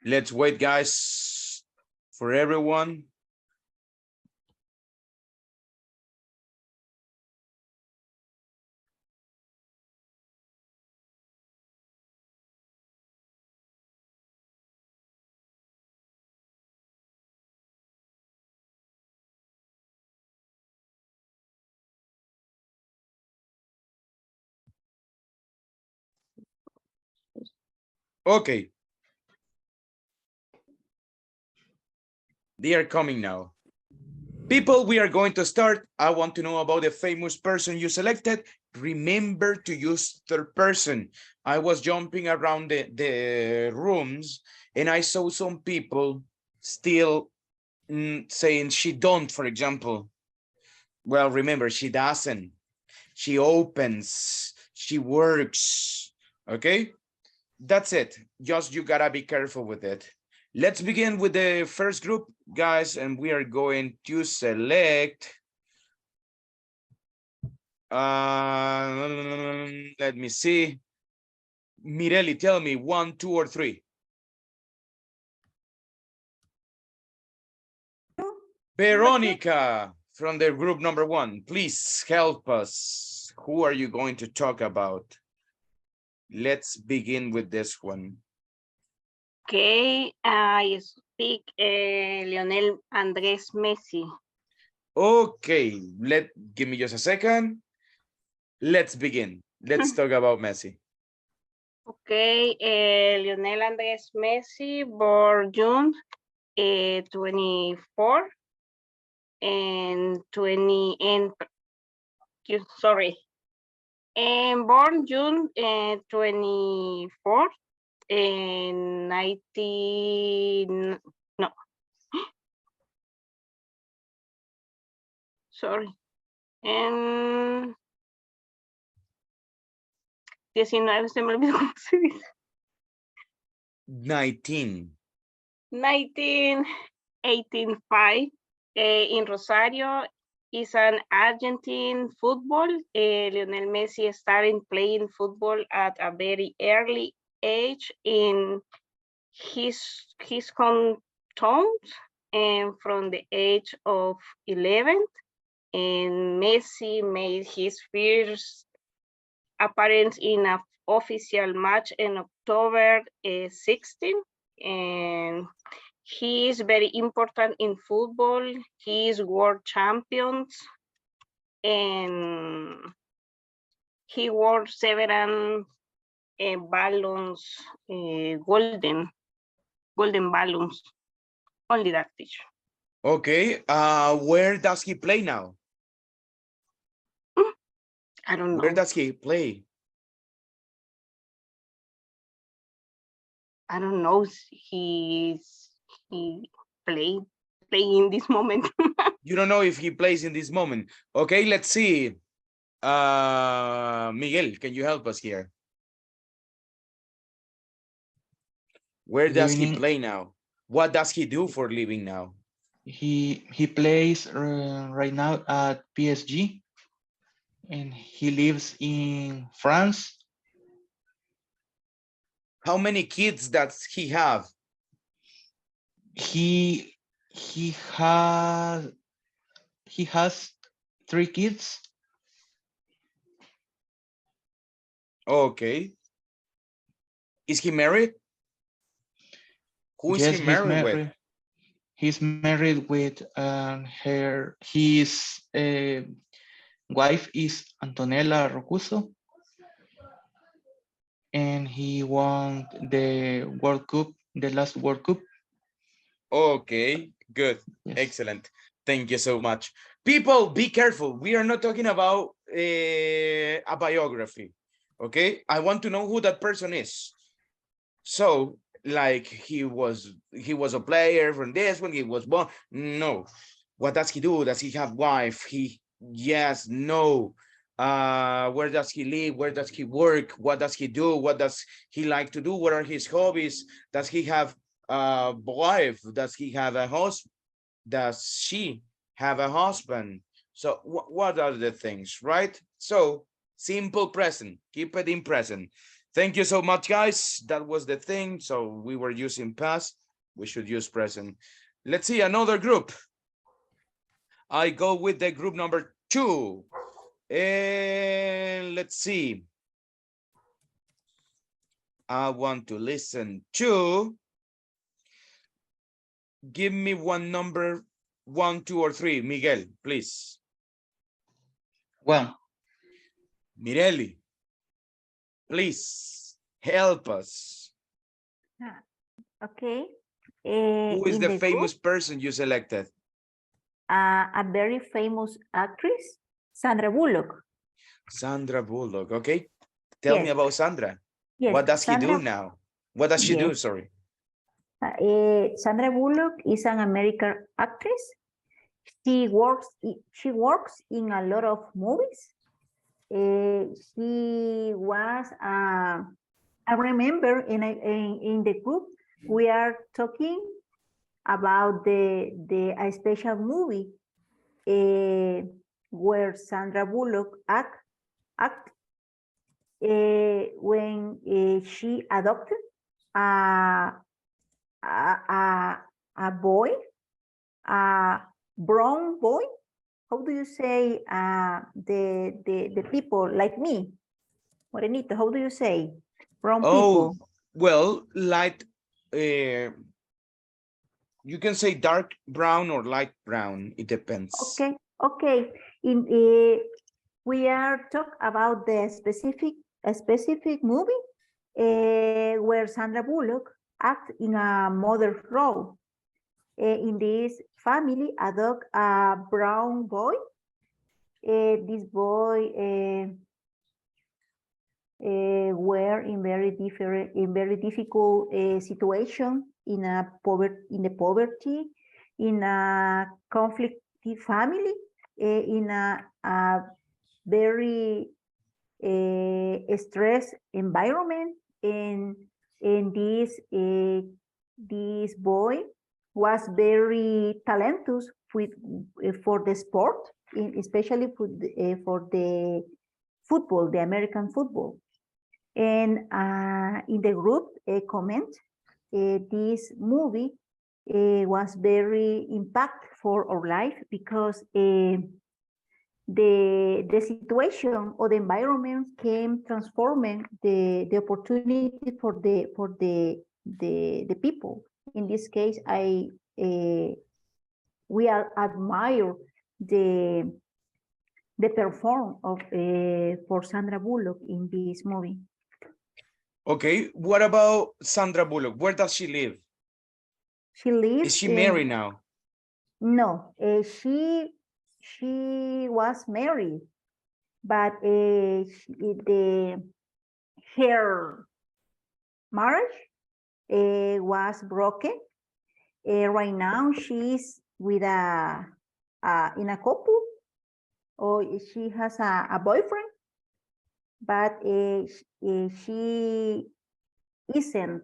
[SPEAKER 4] Let's wait, guys, for everyone. Okay. They are coming now. People, we are going to start. I want to know about the famous person you selected. Remember to use third person. I was jumping around the rooms and I saw some people still saying she don't, for example. Well, remember, she doesn't. She opens, she works, okay? That's it. Just you gotta be careful with it. Let's begin with the first group, guys, and we are going to select. Let me see. Mireli, tell me 1, 2, or 3. Veronica from the group number 1, please help us. Who are you going to talk about? Let's begin with this one.
[SPEAKER 10] Okay, I speak Lionel Andrés Messi.
[SPEAKER 4] Okay, give me just a second. Let's begin. Let's talk about Messi.
[SPEAKER 10] Okay, Lionel Andrés Messi, born June 24 and 20 and sorry, and born June 24 and 19 no, sorry, and 19 se me olvidó cómo se dice. 1985 in Rosario is an Argentine football. Lionel Messi started playing football at a very early age in his hometown, and from the age of 11. And Messi made his first appearance in an official match in October 16. And he is very important in football. He is world champions and he won several balloons, golden balloons. Only that, teacher.
[SPEAKER 4] Okay, where does he play now?
[SPEAKER 10] I don't know.
[SPEAKER 4] Where does he play?
[SPEAKER 10] I don't know. He playing in this moment.
[SPEAKER 4] You don't know if he plays in this moment. Okay, let's see. Miguel, can you help us here? Where does he play now? What does he do for living now?
[SPEAKER 13] He plays right now at PSG, and he lives in France.
[SPEAKER 4] How many kids does he have?
[SPEAKER 13] He has 3 kids.
[SPEAKER 4] Okay. Is he married? Who is
[SPEAKER 13] Yes,
[SPEAKER 4] he married with?
[SPEAKER 13] He's married with his wife is Antonella Rocuso, and he won the World Cup, the last World Cup.
[SPEAKER 4] Okay, good. Yes. Excellent. Thank you so much. People, be careful. We are not talking about a biography. Okay, I want to know who that person is. So like he was a player from this when he was born. No. What does he do? Does he have wife? Yes, no. Where does he live? Where does he work? What does he do? What does he like to do? What are his hobbies? Does he have a wife? Does he have a husband? Does she have a husband? So what are the things, right? So simple present, keep it in present. Thank you so much, guys. That was the thing. So we were using past, we should use present. Let's see another group. I go with the group number 2. And let's see. I want to listen to. Give me one number, 1, 2, or 3. Miguel, please.
[SPEAKER 13] 1.
[SPEAKER 4] Mireli, please help us.
[SPEAKER 8] Okay.
[SPEAKER 4] Who is
[SPEAKER 8] in
[SPEAKER 4] the
[SPEAKER 8] the
[SPEAKER 4] famous
[SPEAKER 8] group,
[SPEAKER 4] person you selected?
[SPEAKER 8] a very famous actress, Sandra Bullock.
[SPEAKER 4] Sandra Bullock. Okay. Tell me
[SPEAKER 8] Yes.
[SPEAKER 4] about Sandra.
[SPEAKER 8] Yes,
[SPEAKER 4] What does he do
[SPEAKER 8] Sandra.
[SPEAKER 4] now? What does she do?
[SPEAKER 8] Yes.
[SPEAKER 4] Sorry.
[SPEAKER 8] Sandra Bullock is an American actress. She works in a lot of movies. She was I remember in the group we are talking about a special movie where Sandra Bullock act when she adopted a boy, a brown boy. How do you say the people like me, Morenito? How do you say brown people?
[SPEAKER 4] Well, light. You can say dark brown or light brown. It depends.
[SPEAKER 8] Okay. We are talking about the specific movie where Sandra Bullock act in a mother role. In this family, adopt a brown boy. This boy were in very difficult situation in the poverty, in a conflicted family, in a very stress environment, and this boy was very talented for the sport, especially for the football, the American football. And in the group comment, this movie was very impact for our life because the situation or the environment came transforming the opportunity for the people. In this case, we admire the performance of for Sandra Bullock in this movie.
[SPEAKER 4] Okay, what about Sandra Bullock? Where does she live?
[SPEAKER 8] She lives.
[SPEAKER 4] Is she married now?
[SPEAKER 8] No, she was married, but her marriage was broken. Right now, she's with in a couple, or she has a boyfriend, but she isn't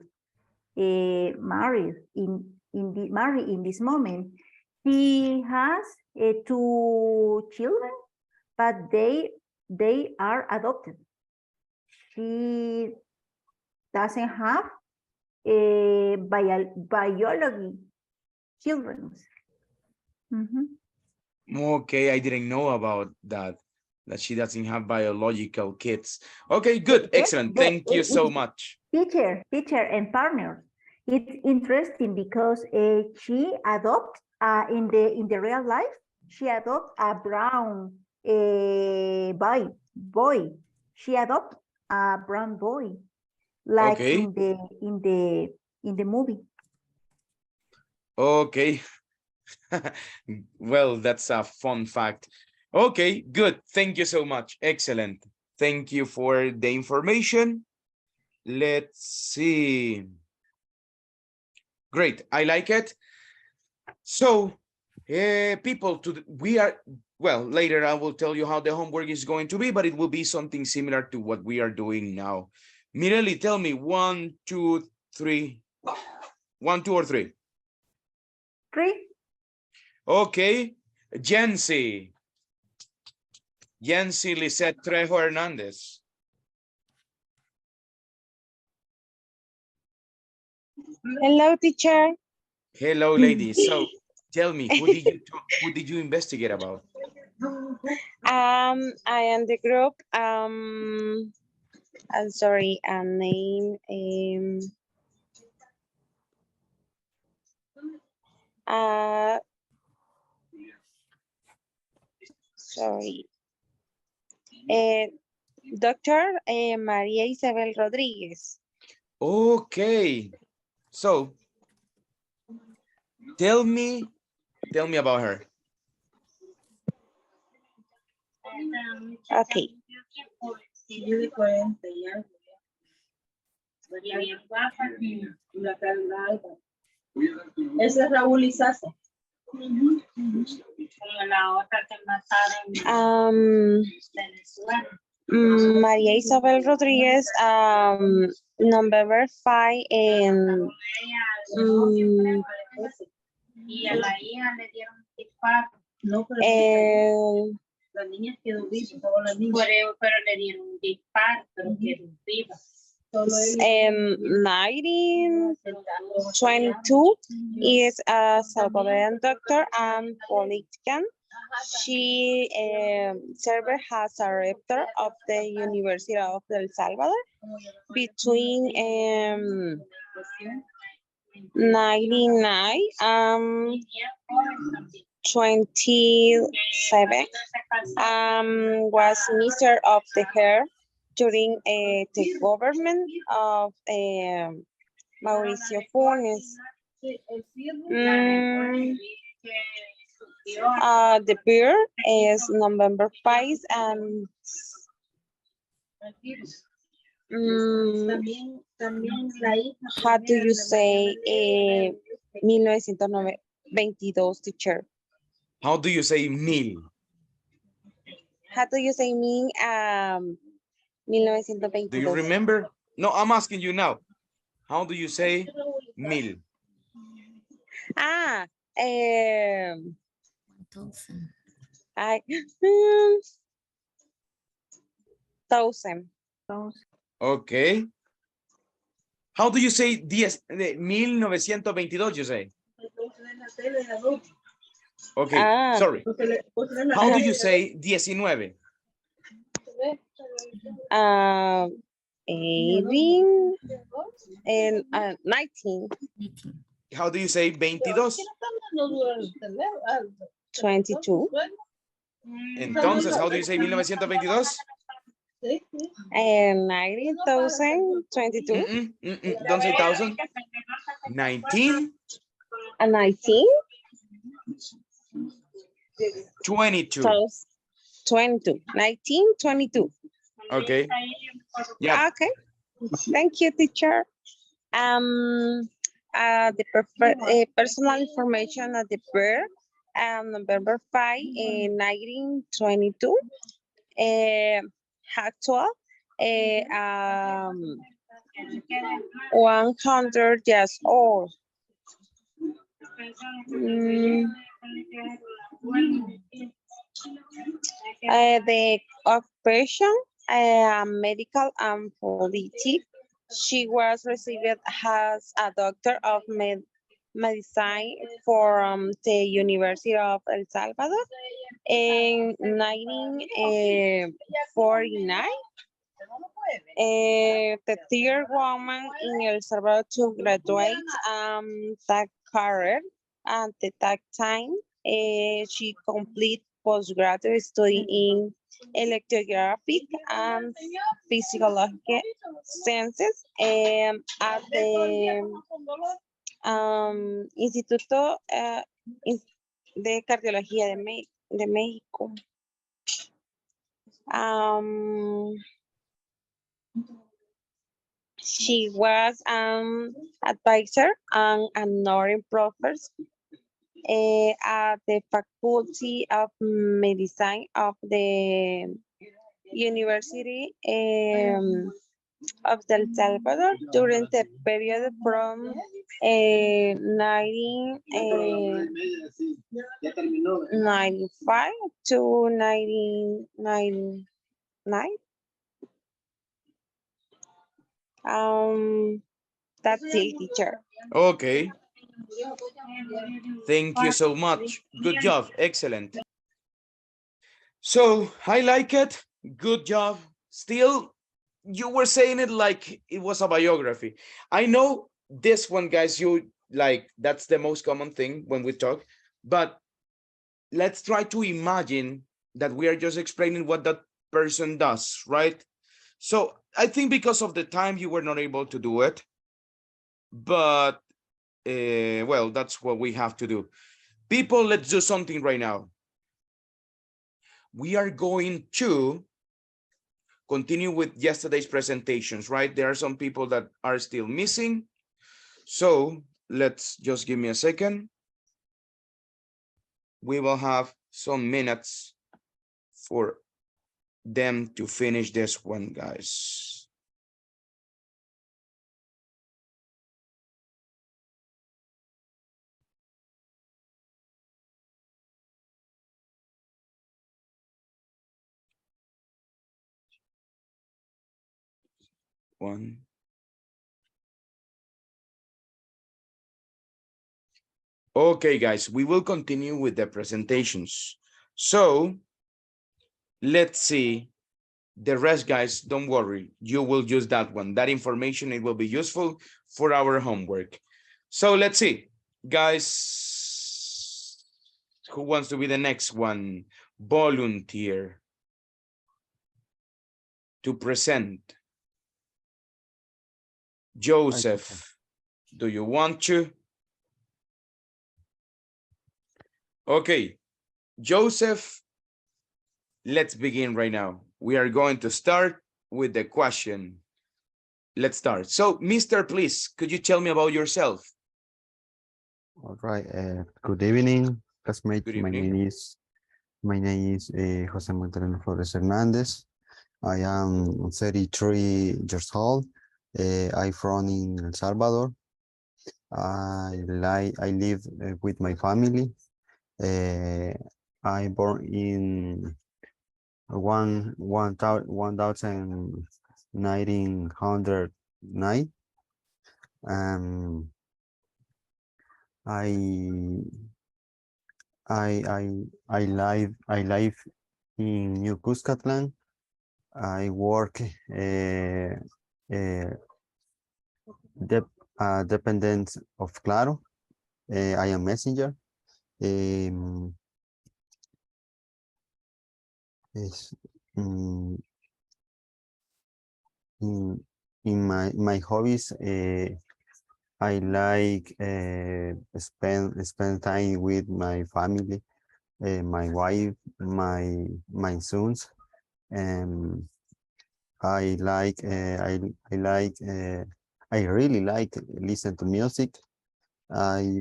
[SPEAKER 8] married in this moment. He has 2 children, but they are adopted. She doesn't have a biology children.
[SPEAKER 4] Okay, I didn't know about that she doesn't have biological kids. Okay, good, excellent. Thank you so much.
[SPEAKER 8] Teacher and partner. It's interesting because she adopt in the real life. She adopt a brown boy. She adopt a brown boy, like in the movie.
[SPEAKER 4] Okay. Well, that's a fun fact. Okay, good. Thank you so much. Excellent. Thank you for the information. Let's see. Great, I like it. So, people, we are, well, later I will tell you how the homework is going to be, but it will be something similar to what we are doing now. Mireli, tell me 1, 2, 3. 1, 2, or 3?
[SPEAKER 8] 3.
[SPEAKER 4] Okay, Jency Lisette Trejo Hernandez.
[SPEAKER 10] Hello, teacher.
[SPEAKER 4] Hello, ladies. So tell me, who did you investigate about?
[SPEAKER 10] I am the group. I'm sorry, name. Sorry. Doctor María Isabel Rodríguez.
[SPEAKER 4] Okay, so tell me about her.
[SPEAKER 10] Okay.
[SPEAKER 14] Ese es Raúl Izaza.
[SPEAKER 10] María Isabel Rodríguez, November 5 en
[SPEAKER 14] Y a la hija le dieron disparo. No, pero la niña quedó viva, todas las niñas. Pero le dieron un disparo, pero quedó viva.
[SPEAKER 10] 1922 is a Salvadorian doctor and politician. She served as a rector of the University of El Salvador between 99 and 27. Was Minister of the Hair during the government of Mauricio Funes. The year is November 5 and how do you say 1922, teacher?
[SPEAKER 4] How do you say mil?
[SPEAKER 10] How do you say 1922?
[SPEAKER 4] Do you remember? No, I'm asking you now. How do you say mil?
[SPEAKER 10] Thousand.
[SPEAKER 4] Okay. How do you say 1922, you say? Okay, sorry. How do you say 19?
[SPEAKER 10] 18 and 19.
[SPEAKER 4] How do you say 22?
[SPEAKER 10] 22.
[SPEAKER 4] Entonces, how do you say 1922?
[SPEAKER 10] 19,022.
[SPEAKER 4] Don't say 1,000. 19.
[SPEAKER 10] 19.
[SPEAKER 4] 22.
[SPEAKER 10] 22. 1922.
[SPEAKER 4] Okay. Yeah.
[SPEAKER 10] Okay. Thank you, teacher. The personal information of the birth, November 5, 1922. Actual, 100 years old. The occupation, medical and politics. She was received as a doctor of medicine from the University of El Salvador in 1949. The third woman in El Salvador to graduate that career at that time. She completed postgraduate study in electrographic and physiological sciences at the Instituto de Cardiología de México. She was an advisor and honorary professor at the Faculty of Medicine of the University of El Salvador during the period from 1995 to 1999. That's it, teacher.
[SPEAKER 4] Okay, thank you so much. Good job, excellent. So I like it, good job. Still, you were saying it like it was a biography. I know this one, guys, you like, that's the most common thing when we talk, but let's try to imagine that we are just explaining what that person does, right? So I think because of the time you were not able to do it, but well, that's what we have to do. People, let's do something right now. We are going to continue with yesterday's presentations, right? There are some people that are still missing. So let's just give me a second. We will have some minutes for them to finish this one, guys. One. Okay, guys, we will continue with the presentations. So let's see the rest, guys. Don't worry, you will use that one. That information, it will be useful for our homework. So let's see, guys, who wants to be the next one? Volunteer to present. Joseph, do you want to? Okay, Joseph, let's begin right now. We are going to start with the question. Let's start. So, Mr. Please, could you tell me about yourself?
[SPEAKER 15] All right. Good evening, classmates.
[SPEAKER 4] Good evening.
[SPEAKER 15] My name is Jose Magdaleno Flores Hernandez. I am 33 years old. I'm from in El Salvador. I live with my family. I born in 1909. I live in New Cuscatlan. I work dependent of Claro. I am messenger. Is in my hobbies, I like spend time with my family, my wife, my sons, and I like I really like listen to music. I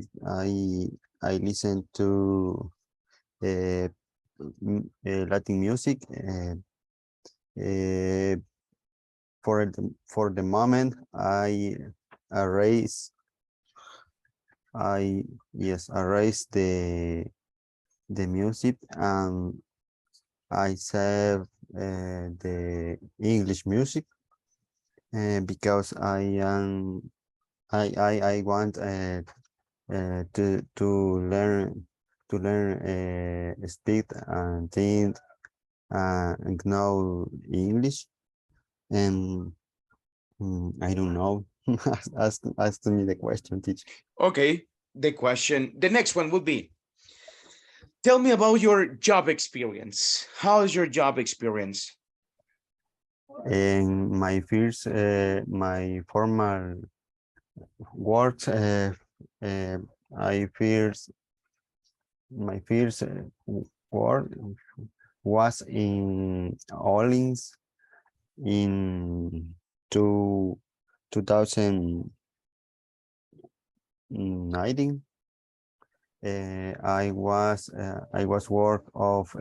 [SPEAKER 15] listen to Latin music. For the moment, I erase the music, and I save the English music because I want to learn speak and think and know English. And I don't know. ask to me the question, teacher.
[SPEAKER 4] Okay, the next one will be, tell me about your job experience. How is your job experience?
[SPEAKER 15] And my my formal work, my first work was in Orleans in 2019. I was work of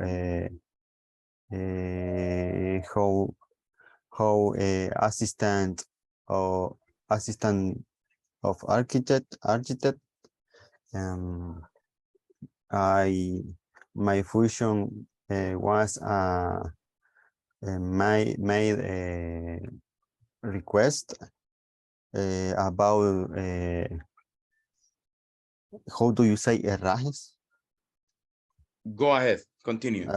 [SPEAKER 15] how assistant or assistant of architect. My function was made a request about how do you say herrajes?
[SPEAKER 4] Go ahead, continue.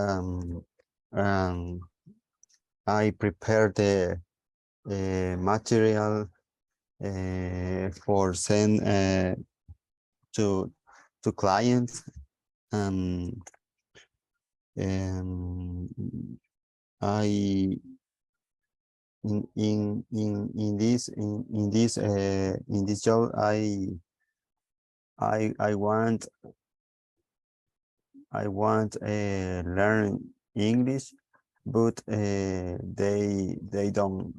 [SPEAKER 15] I prepared the material for send to clients. I in this job I want learn English, but they don't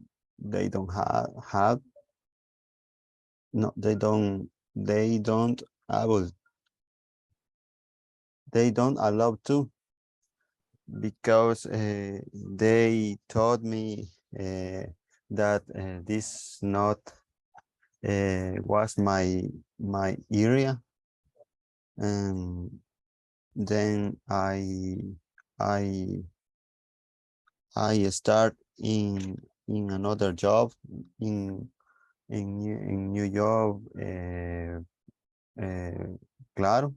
[SPEAKER 15] have no able they don't allow to, because they told me that this not was my area, and then I start in another job in New York, Claro,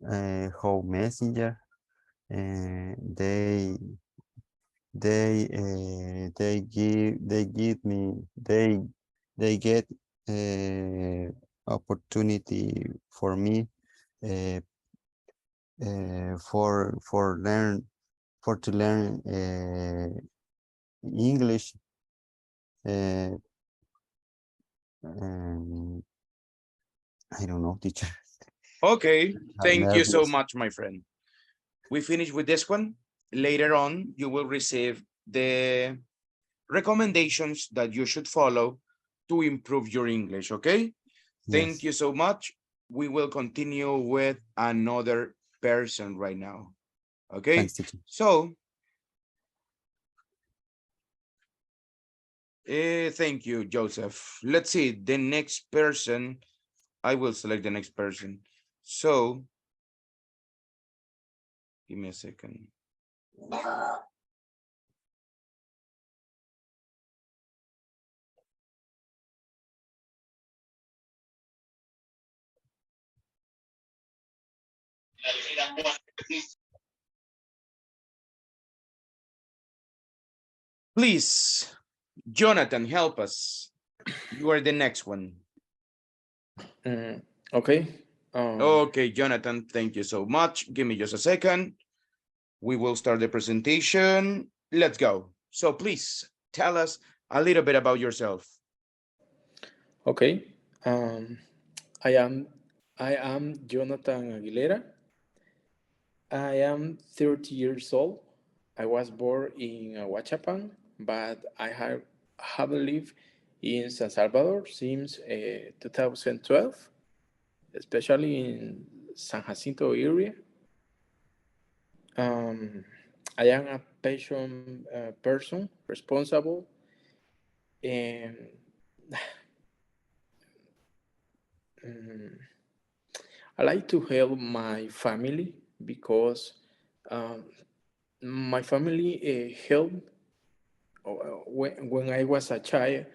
[SPEAKER 15] how messenger, they give me they get opportunity for me uh, to learn English, and I don't know, teacher.
[SPEAKER 4] Okay,
[SPEAKER 15] I'm
[SPEAKER 4] thank you so
[SPEAKER 15] nervous.
[SPEAKER 4] much, my friend. We finish with this one. Later on, you will receive the recommendations that you should follow to improve your English, okay? Thank
[SPEAKER 15] Yes.
[SPEAKER 4] you so much. We will continue with another person right now, okay?
[SPEAKER 15] Thanks, teacher.
[SPEAKER 4] So, thank you, Joseph. Let's see, the next person, I will select the next person. So, give me a second. Please, Jonathan, help us. You are the next one.
[SPEAKER 12] Okay.
[SPEAKER 4] Okay, Jonathan, thank you so much. Give me just a second. We will start the presentation. Let's go. So please tell us a little bit about yourself.
[SPEAKER 12] Okay. I am Jonathan Aguilera. I am 30 years old. I was born in Huachapan, but I have lived in San Salvador since 2012, especially in San Jacinto area. I am a patient person, responsible, and I like to help my family because my family helped when I was a child.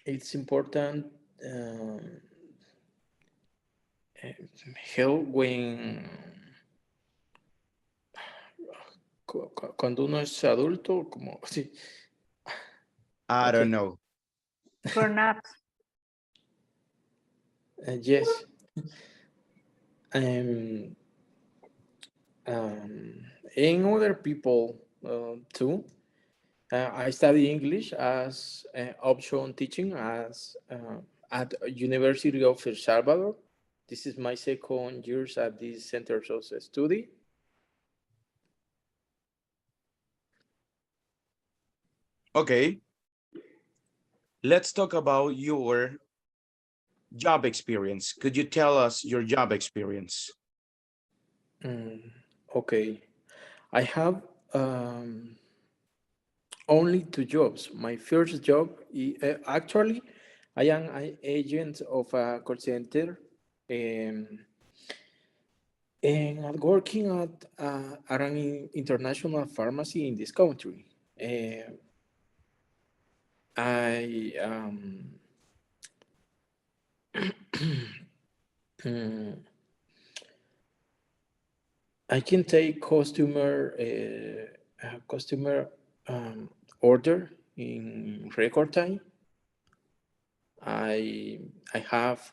[SPEAKER 12] It's important help when cuando uno es adulto, como sí.
[SPEAKER 4] I don't know.
[SPEAKER 8] Grown ups.
[SPEAKER 12] Yes. And other people too. I study English as option teaching at University of El Salvador. This is my second year at this center of study.
[SPEAKER 4] Okay. Let's talk about your job experience. Could you tell us your job experience?
[SPEAKER 12] Okay. I have only 2 jobs. My first job, actually, I am an agent of a call center, and I'm working at an international pharmacy in this country. I mm, I can take customer order in record time. I have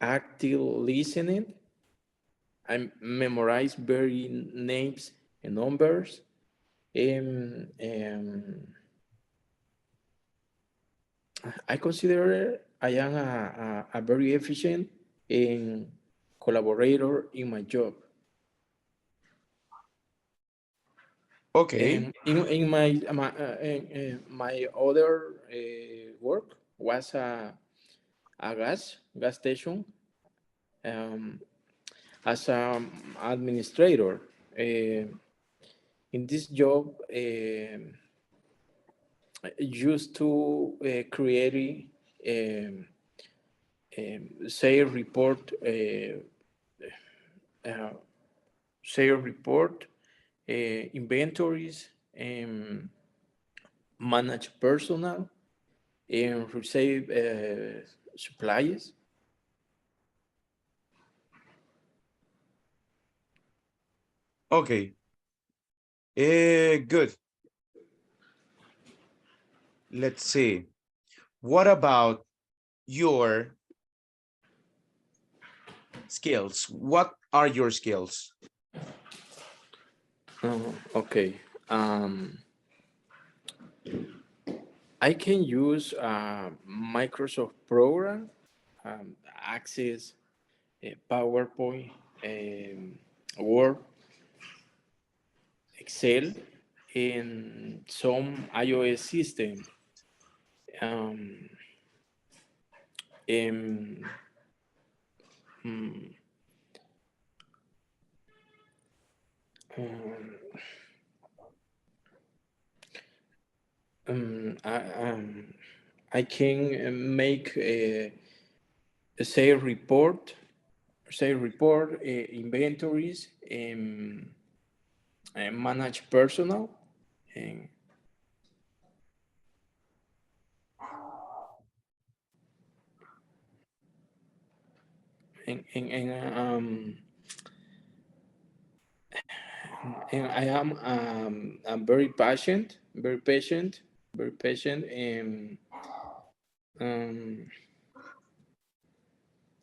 [SPEAKER 12] active listening. I memorize very names and numbers. I consider I am a very efficient and collaborator in my job.
[SPEAKER 4] Okay.
[SPEAKER 12] In my other work was a gas station, as an administrator. In this job, I used to create sales report, inventories, manage personnel, and receive supplies.
[SPEAKER 4] Okay. Good. Let's see. What about your skills? What are your skills?
[SPEAKER 12] Okay. I can use Microsoft program, Access, PowerPoint, Word, Excel, and some iOS system. And, mm, um, I can make a sales report, inventories, and manage personnel. And and, and, and um and I am I'm very patient, um,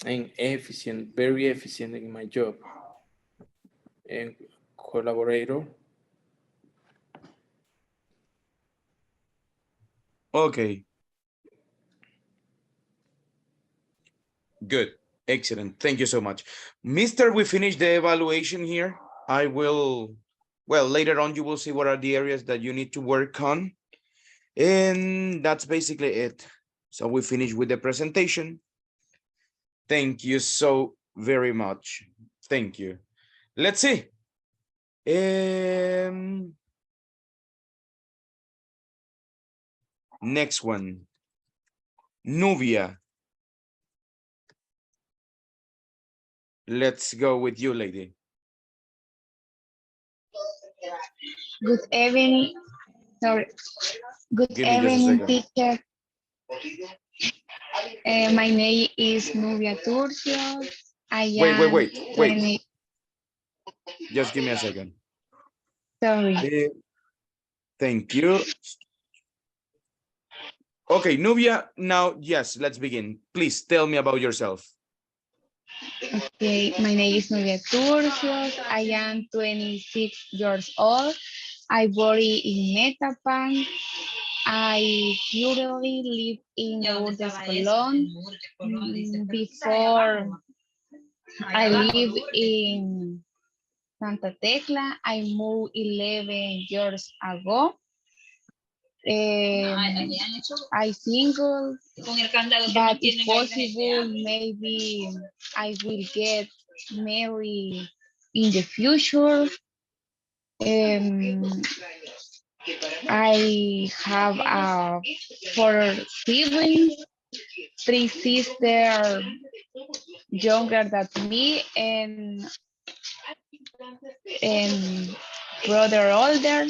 [SPEAKER 12] and efficient, very efficient in my job, and collaborator.
[SPEAKER 4] Okay. Good. Excellent. Thank you so much. Mister, we finished the evaluation here. I will, well, later on, you will see what are the areas that you need to work on. And that's basically it. So we finish with the presentation. Thank you so very much. Thank you. Let's see. Next one. Nubia. Let's go with you, lady.
[SPEAKER 11] Good evening. Sorry. Good
[SPEAKER 4] Give me just a
[SPEAKER 11] evening,
[SPEAKER 4] second.
[SPEAKER 11] teacher. My name is Nubia Turcios. I am
[SPEAKER 4] Wait.
[SPEAKER 11] 20.
[SPEAKER 4] Just give me a second.
[SPEAKER 11] Sorry.
[SPEAKER 4] Thank you. Okay, Nubia, now, yes, let's begin. Please tell me about yourself.
[SPEAKER 11] Okay, my name is Nubia Turcios. I am 26 years old. I work in Metapan. I currently live in Lourdes, Colón. Before I live in Santa Tecla. I moved 11 years ago. I single, but if possible, maybe I will get married in the future. I have four siblings, three sisters younger than me, and brother older.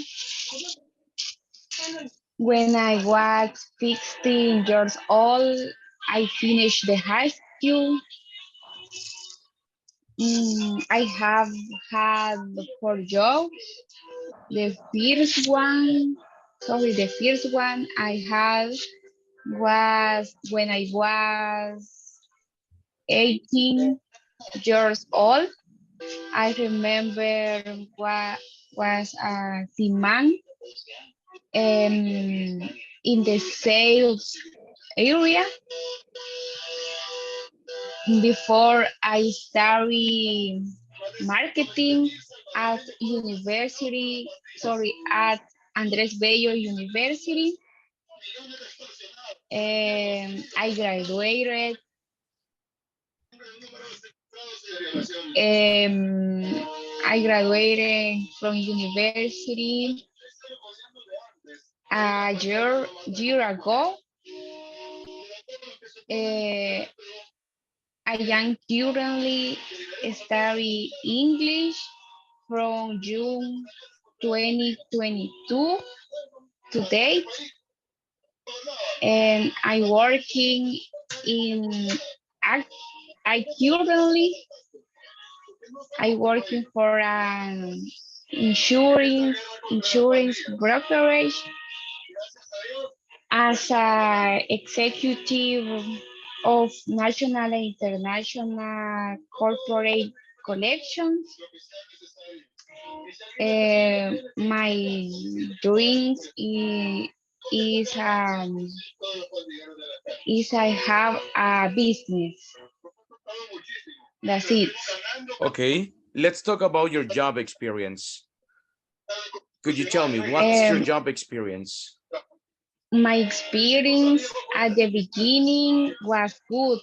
[SPEAKER 11] When I was 16 years old, I finished the high school. I have had four jobs. The first one I had was when I was 18 years old. I remember what was a demand in the sales area. Before I started marketing at at Andres Bello University. I graduated. I graduated from university a year ago. I am currently studying English from June 2022 to date, and I'm working in. I currently working for an insurance brokerage as a executive of national and international corporate collections. My dreams is I have a business. That's it.
[SPEAKER 4] Okay, let's talk about your job experience. Could you tell me what's your job experience?
[SPEAKER 11] My experience at the beginning was good,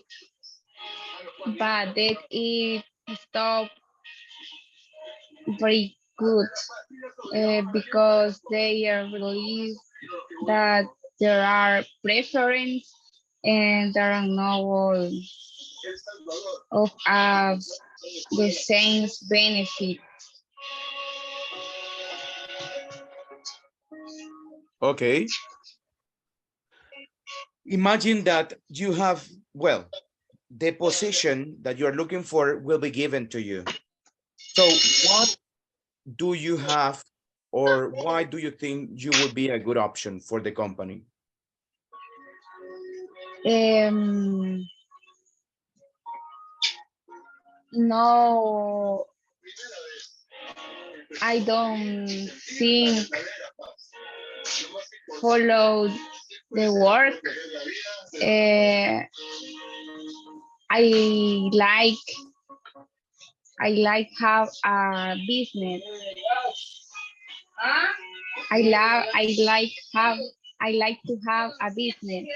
[SPEAKER 11] but then it stopped very good because they released that there are preference and there are no of the same benefit.
[SPEAKER 4] Okay. Imagine that you have, well, the position that you're looking for will be given to you. So what do you have, or why do you think you would be a good option for the company?
[SPEAKER 11] No, I don't think follow the work. I like have a business. I like to have a business.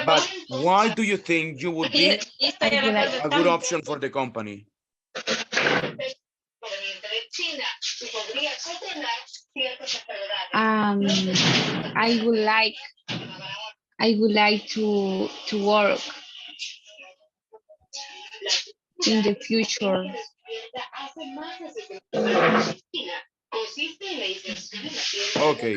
[SPEAKER 4] But why do you think you would be a good option for the company?
[SPEAKER 11] I would like to work in the future.
[SPEAKER 4] Okay.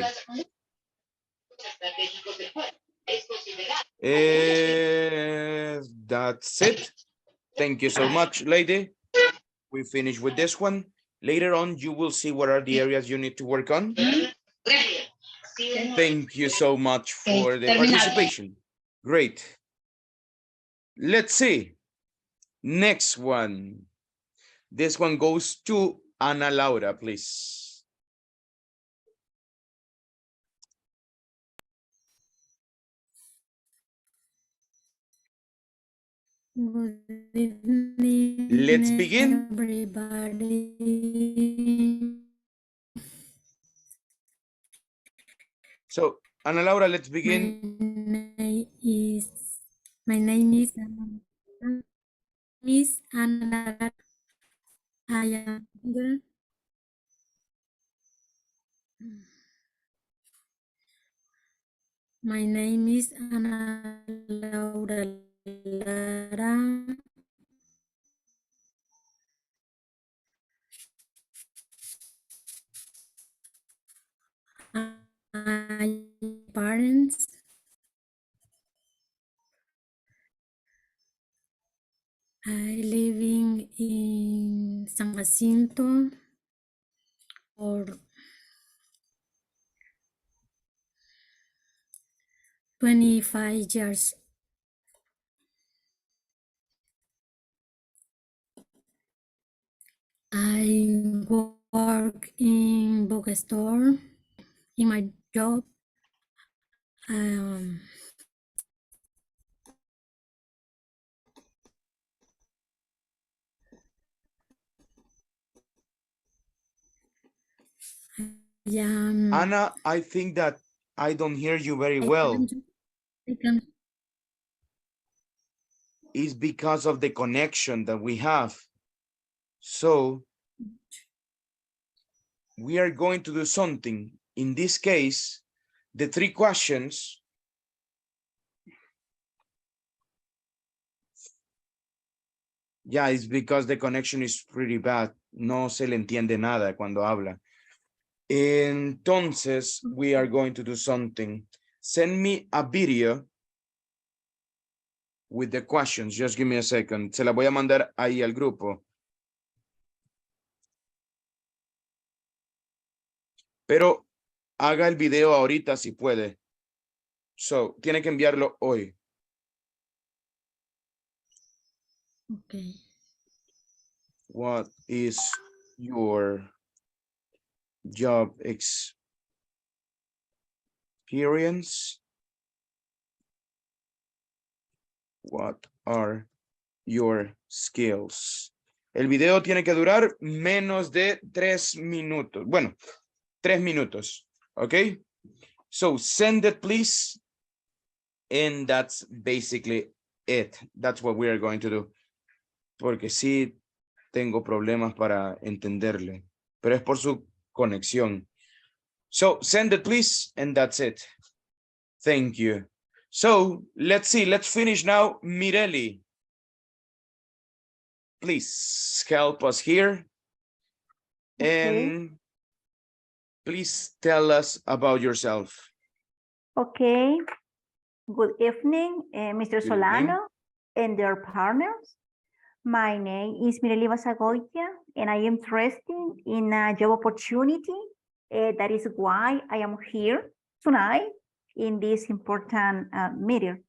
[SPEAKER 4] That's it. Thank you so much, lady. We finish with this one. Later on, you will see what are the areas you need to work on. Thank you so much for the participation. Great. Let's see. Next one. This one goes to Ana Laura, please.
[SPEAKER 2] Good evening,
[SPEAKER 4] Let's begin.
[SPEAKER 2] everybody.
[SPEAKER 4] So, Ana Laura, let's
[SPEAKER 2] My
[SPEAKER 4] begin.
[SPEAKER 2] name is my name is Miss Anna. I am girl. My name is Ana Laura Lara. My parents. I living in San Jacinto for 25 years. I work in bookstore in my job. Um,
[SPEAKER 4] Anna, I think that I don't hear you very well. It's because of the connection that we have. So we are going to do something. In this case, the 3 questions. Yeah, it's because the connection is pretty bad. No se le entiende nada cuando habla. Entonces, we are going to do something. Send me a video with the questions. Just give me a second. Se la voy a mandar ahí al grupo. Pero haga el video ahorita si puede. So, tiene que enviarlo hoy.
[SPEAKER 2] Okay.
[SPEAKER 4] What is your job experience? What are your skills? El video tiene que durar menos de 3 minutos. Bueno, 3 minutos. Okay? So send it, please. And that's basically it. That's what we are going to do. Porque sí tengo problemas para entenderle, pero es por su conexión. So send it, please, and that's it. Thank you. So let's see. Let's finish now. Mireli, please help us here. And please tell us about yourself.
[SPEAKER 8] Okay. Good evening, Mr.
[SPEAKER 4] Good evening.
[SPEAKER 8] Solano and their partners. My name is Mireli Basagoitia, and I am interested in a job opportunity. That is why I am here tonight in this important meeting.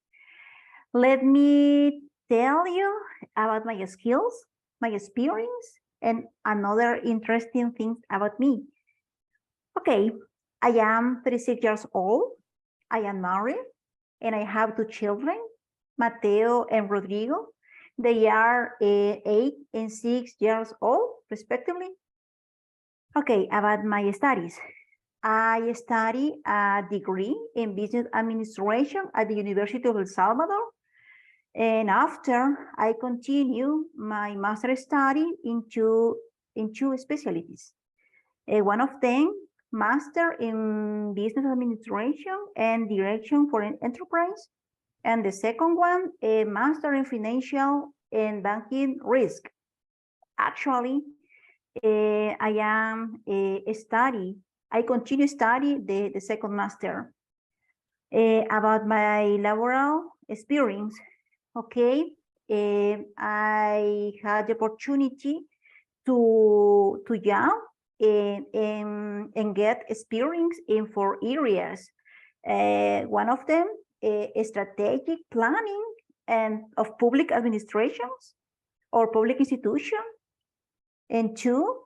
[SPEAKER 8] Let me tell you about my skills, my experience, and another interesting things about me. Okay, I am 36 years old. I am married, and I have 2 children, Mateo and Rodrigo. They are 8 and 6 years old, respectively. Okay, about my studies. I study a degree in business administration at the University of El Salvador. And after, I continue my master's study in two specialties. One of them, master in business administration and direction for an enterprise. And the second one, a master in financial and banking risk. Actually, I continue study the second master. About my laboral experience, okay, I had the opportunity to jump and get experience in 4 areas. One of them, strategic planning and of public administrations or public institution. And 2,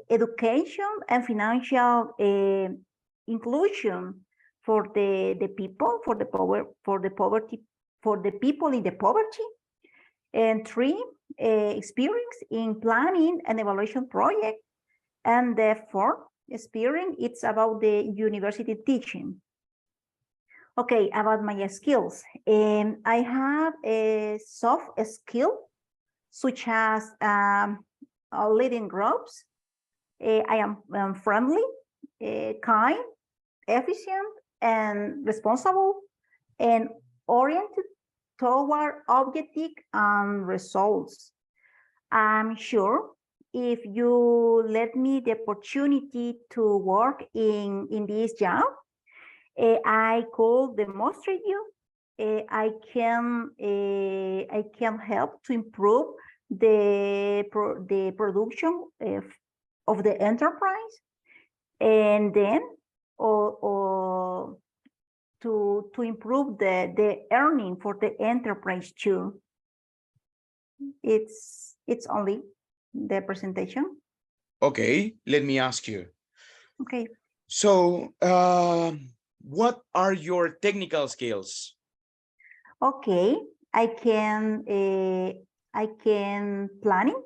[SPEAKER 8] education and financial inclusion for the people, for the people in the poverty. And 3, experience in planning and evaluation project. And the 4, experience, it's about the university teaching. Okay, about my skills. I have a soft skill, such as leading groups. I am friendly, kind, efficient, and responsible, and oriented toward objective and results. I'm sure if you let me the opportunity to work in this job, I could demonstrate you. I can help to improve the production of the enterprise, and then or to improve the earning for the enterprise too. It's only the presentation.
[SPEAKER 4] Okay, let me ask you.
[SPEAKER 8] Okay.
[SPEAKER 4] So, what are your technical skills?
[SPEAKER 8] Okay, I can planning.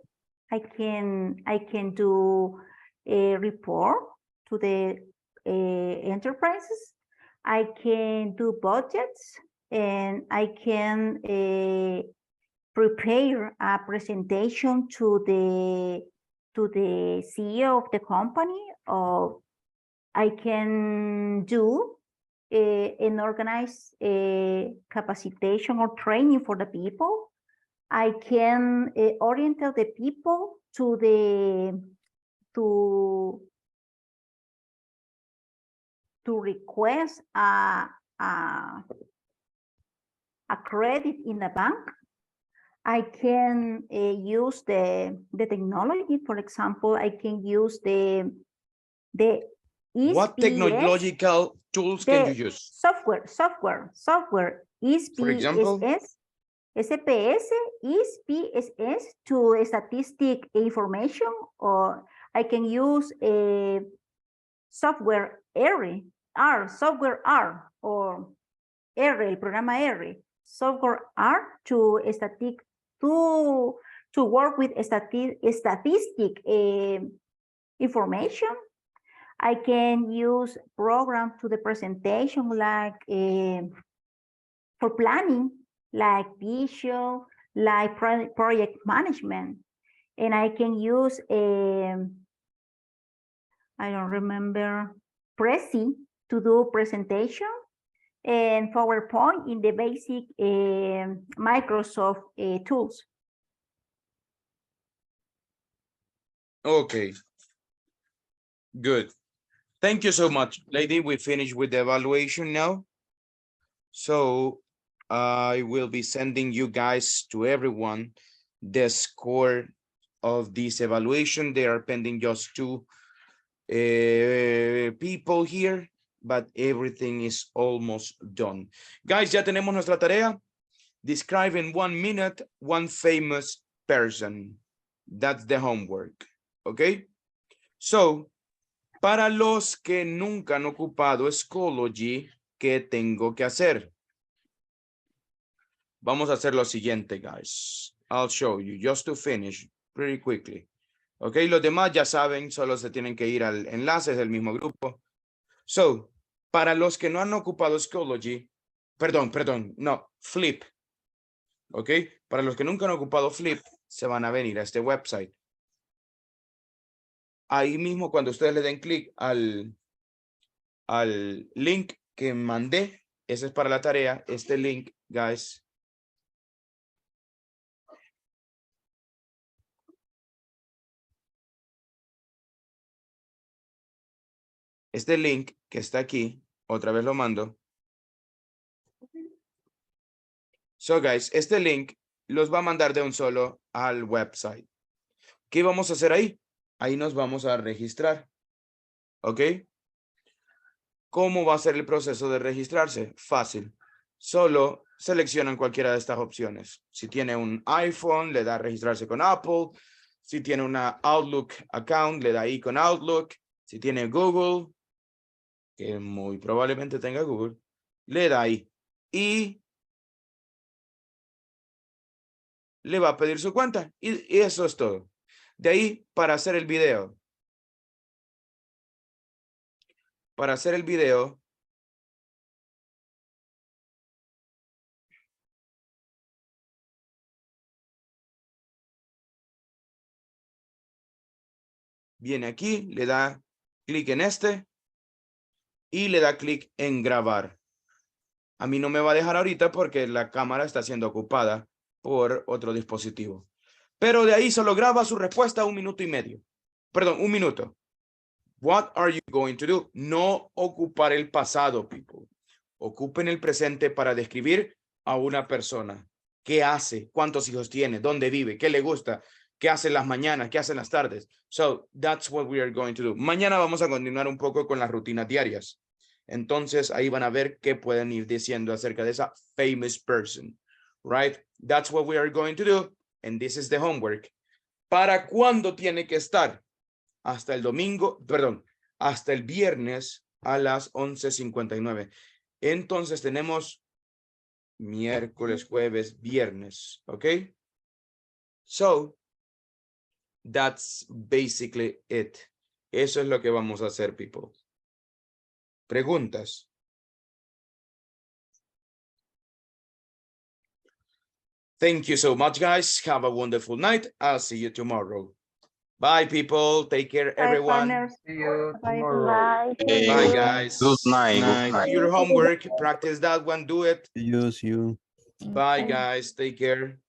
[SPEAKER 8] I can do a report to the enterprises. I can do budgets, and I can prepare a presentation to the CEO of the company, or I can do and organize a capacitation or training for the people. I can orient the people to request a credit in the bank. I can use the technology. For example, I can use the
[SPEAKER 4] What technological tools can you use?
[SPEAKER 8] Software,
[SPEAKER 4] For example?
[SPEAKER 8] SPS, SPSS to statistic information, or I can use a software R, or R, el programa R, software R to work with statistic information. I can use program to the presentation, like for planning, like visual, like project management. And I can use I don't remember, Prezi to do presentation, and PowerPoint in the basic Microsoft tools.
[SPEAKER 4] Okay. Good. Thank you so much, lady. We finished with the evaluation now. So I will be sending you guys, to everyone, the score of this evaluation. They are pending just 2 people here, but everything is almost done. Guys, ya tenemos nuestra tarea. Describe in 1 minute one famous person. That's the homework. Okay? So, para los que nunca han ocupado Schoology, ¿qué tengo que hacer? Vamos a hacer lo siguiente, guys. I'll show you just to finish pretty quickly. Ok, los demás ya saben, solo se tienen que ir al enlace del mismo grupo. So, para los que no han ocupado Schoology, no, Flip. Ok, para los que nunca han ocupado Flip, se van a venir a este website. Ahí mismo, cuando ustedes le den clic al link que mandé, ese es para la tarea, este link, guys. Este link que está aquí, otra vez lo mando. So, guys, este link los va a mandar de un solo al website. ¿Qué vamos a hacer ahí? Ahí nos vamos a registrar. ¿Ok? ¿Cómo va a ser el proceso de registrarse? Fácil. Solo seleccionan cualquiera de estas opciones. Si tiene un iPhone, le da registrarse con Apple. Si tiene una Outlook account, le da ahí con Outlook. Si tiene Google, que muy probablemente tenga Google, le da ahí. Y le va a pedir su cuenta. Y eso es todo. De ahí, para hacer el video. Para hacer el video. Viene aquí, le da clic en este y le da clic en grabar. A mí no me va a dejar ahorita porque la cámara está siendo ocupada por otro dispositivo. Pero de ahí solo graba su respuesta 1 minuto y medio. Perdón, 1 minuto. What are you going to do? No ocupar el pasado, people. Ocupen el presente para describir a una persona. ¿Qué hace? ¿Cuántos hijos tiene? ¿Dónde vive? ¿Qué le gusta? ¿Qué hace en las mañanas? ¿Qué hace en las tardes? So, that's what we are going to do. Mañana vamos a continuar un poco con las rutinas diarias. Entonces, ahí van a ver qué pueden ir diciendo acerca de esa famous person. Right? That's what we are going to do. And this is the homework. ¿Para cuándo tiene que estar? Hasta el domingo, perdón, hasta el viernes a las 11:59. Entonces tenemos miércoles, jueves, viernes, ¿ok? So, that's basically it. Eso es lo que vamos a hacer, people. ¿Preguntas? Thank you so much, guys. Have a wonderful night. I'll see you tomorrow. Bye, people. Take care, everyone.
[SPEAKER 3] See you tomorrow.
[SPEAKER 4] Bye, guys.
[SPEAKER 13] Good night.
[SPEAKER 4] Do your homework. Practice that one. Do it.
[SPEAKER 15] See you.
[SPEAKER 4] Bye, guys. Take care.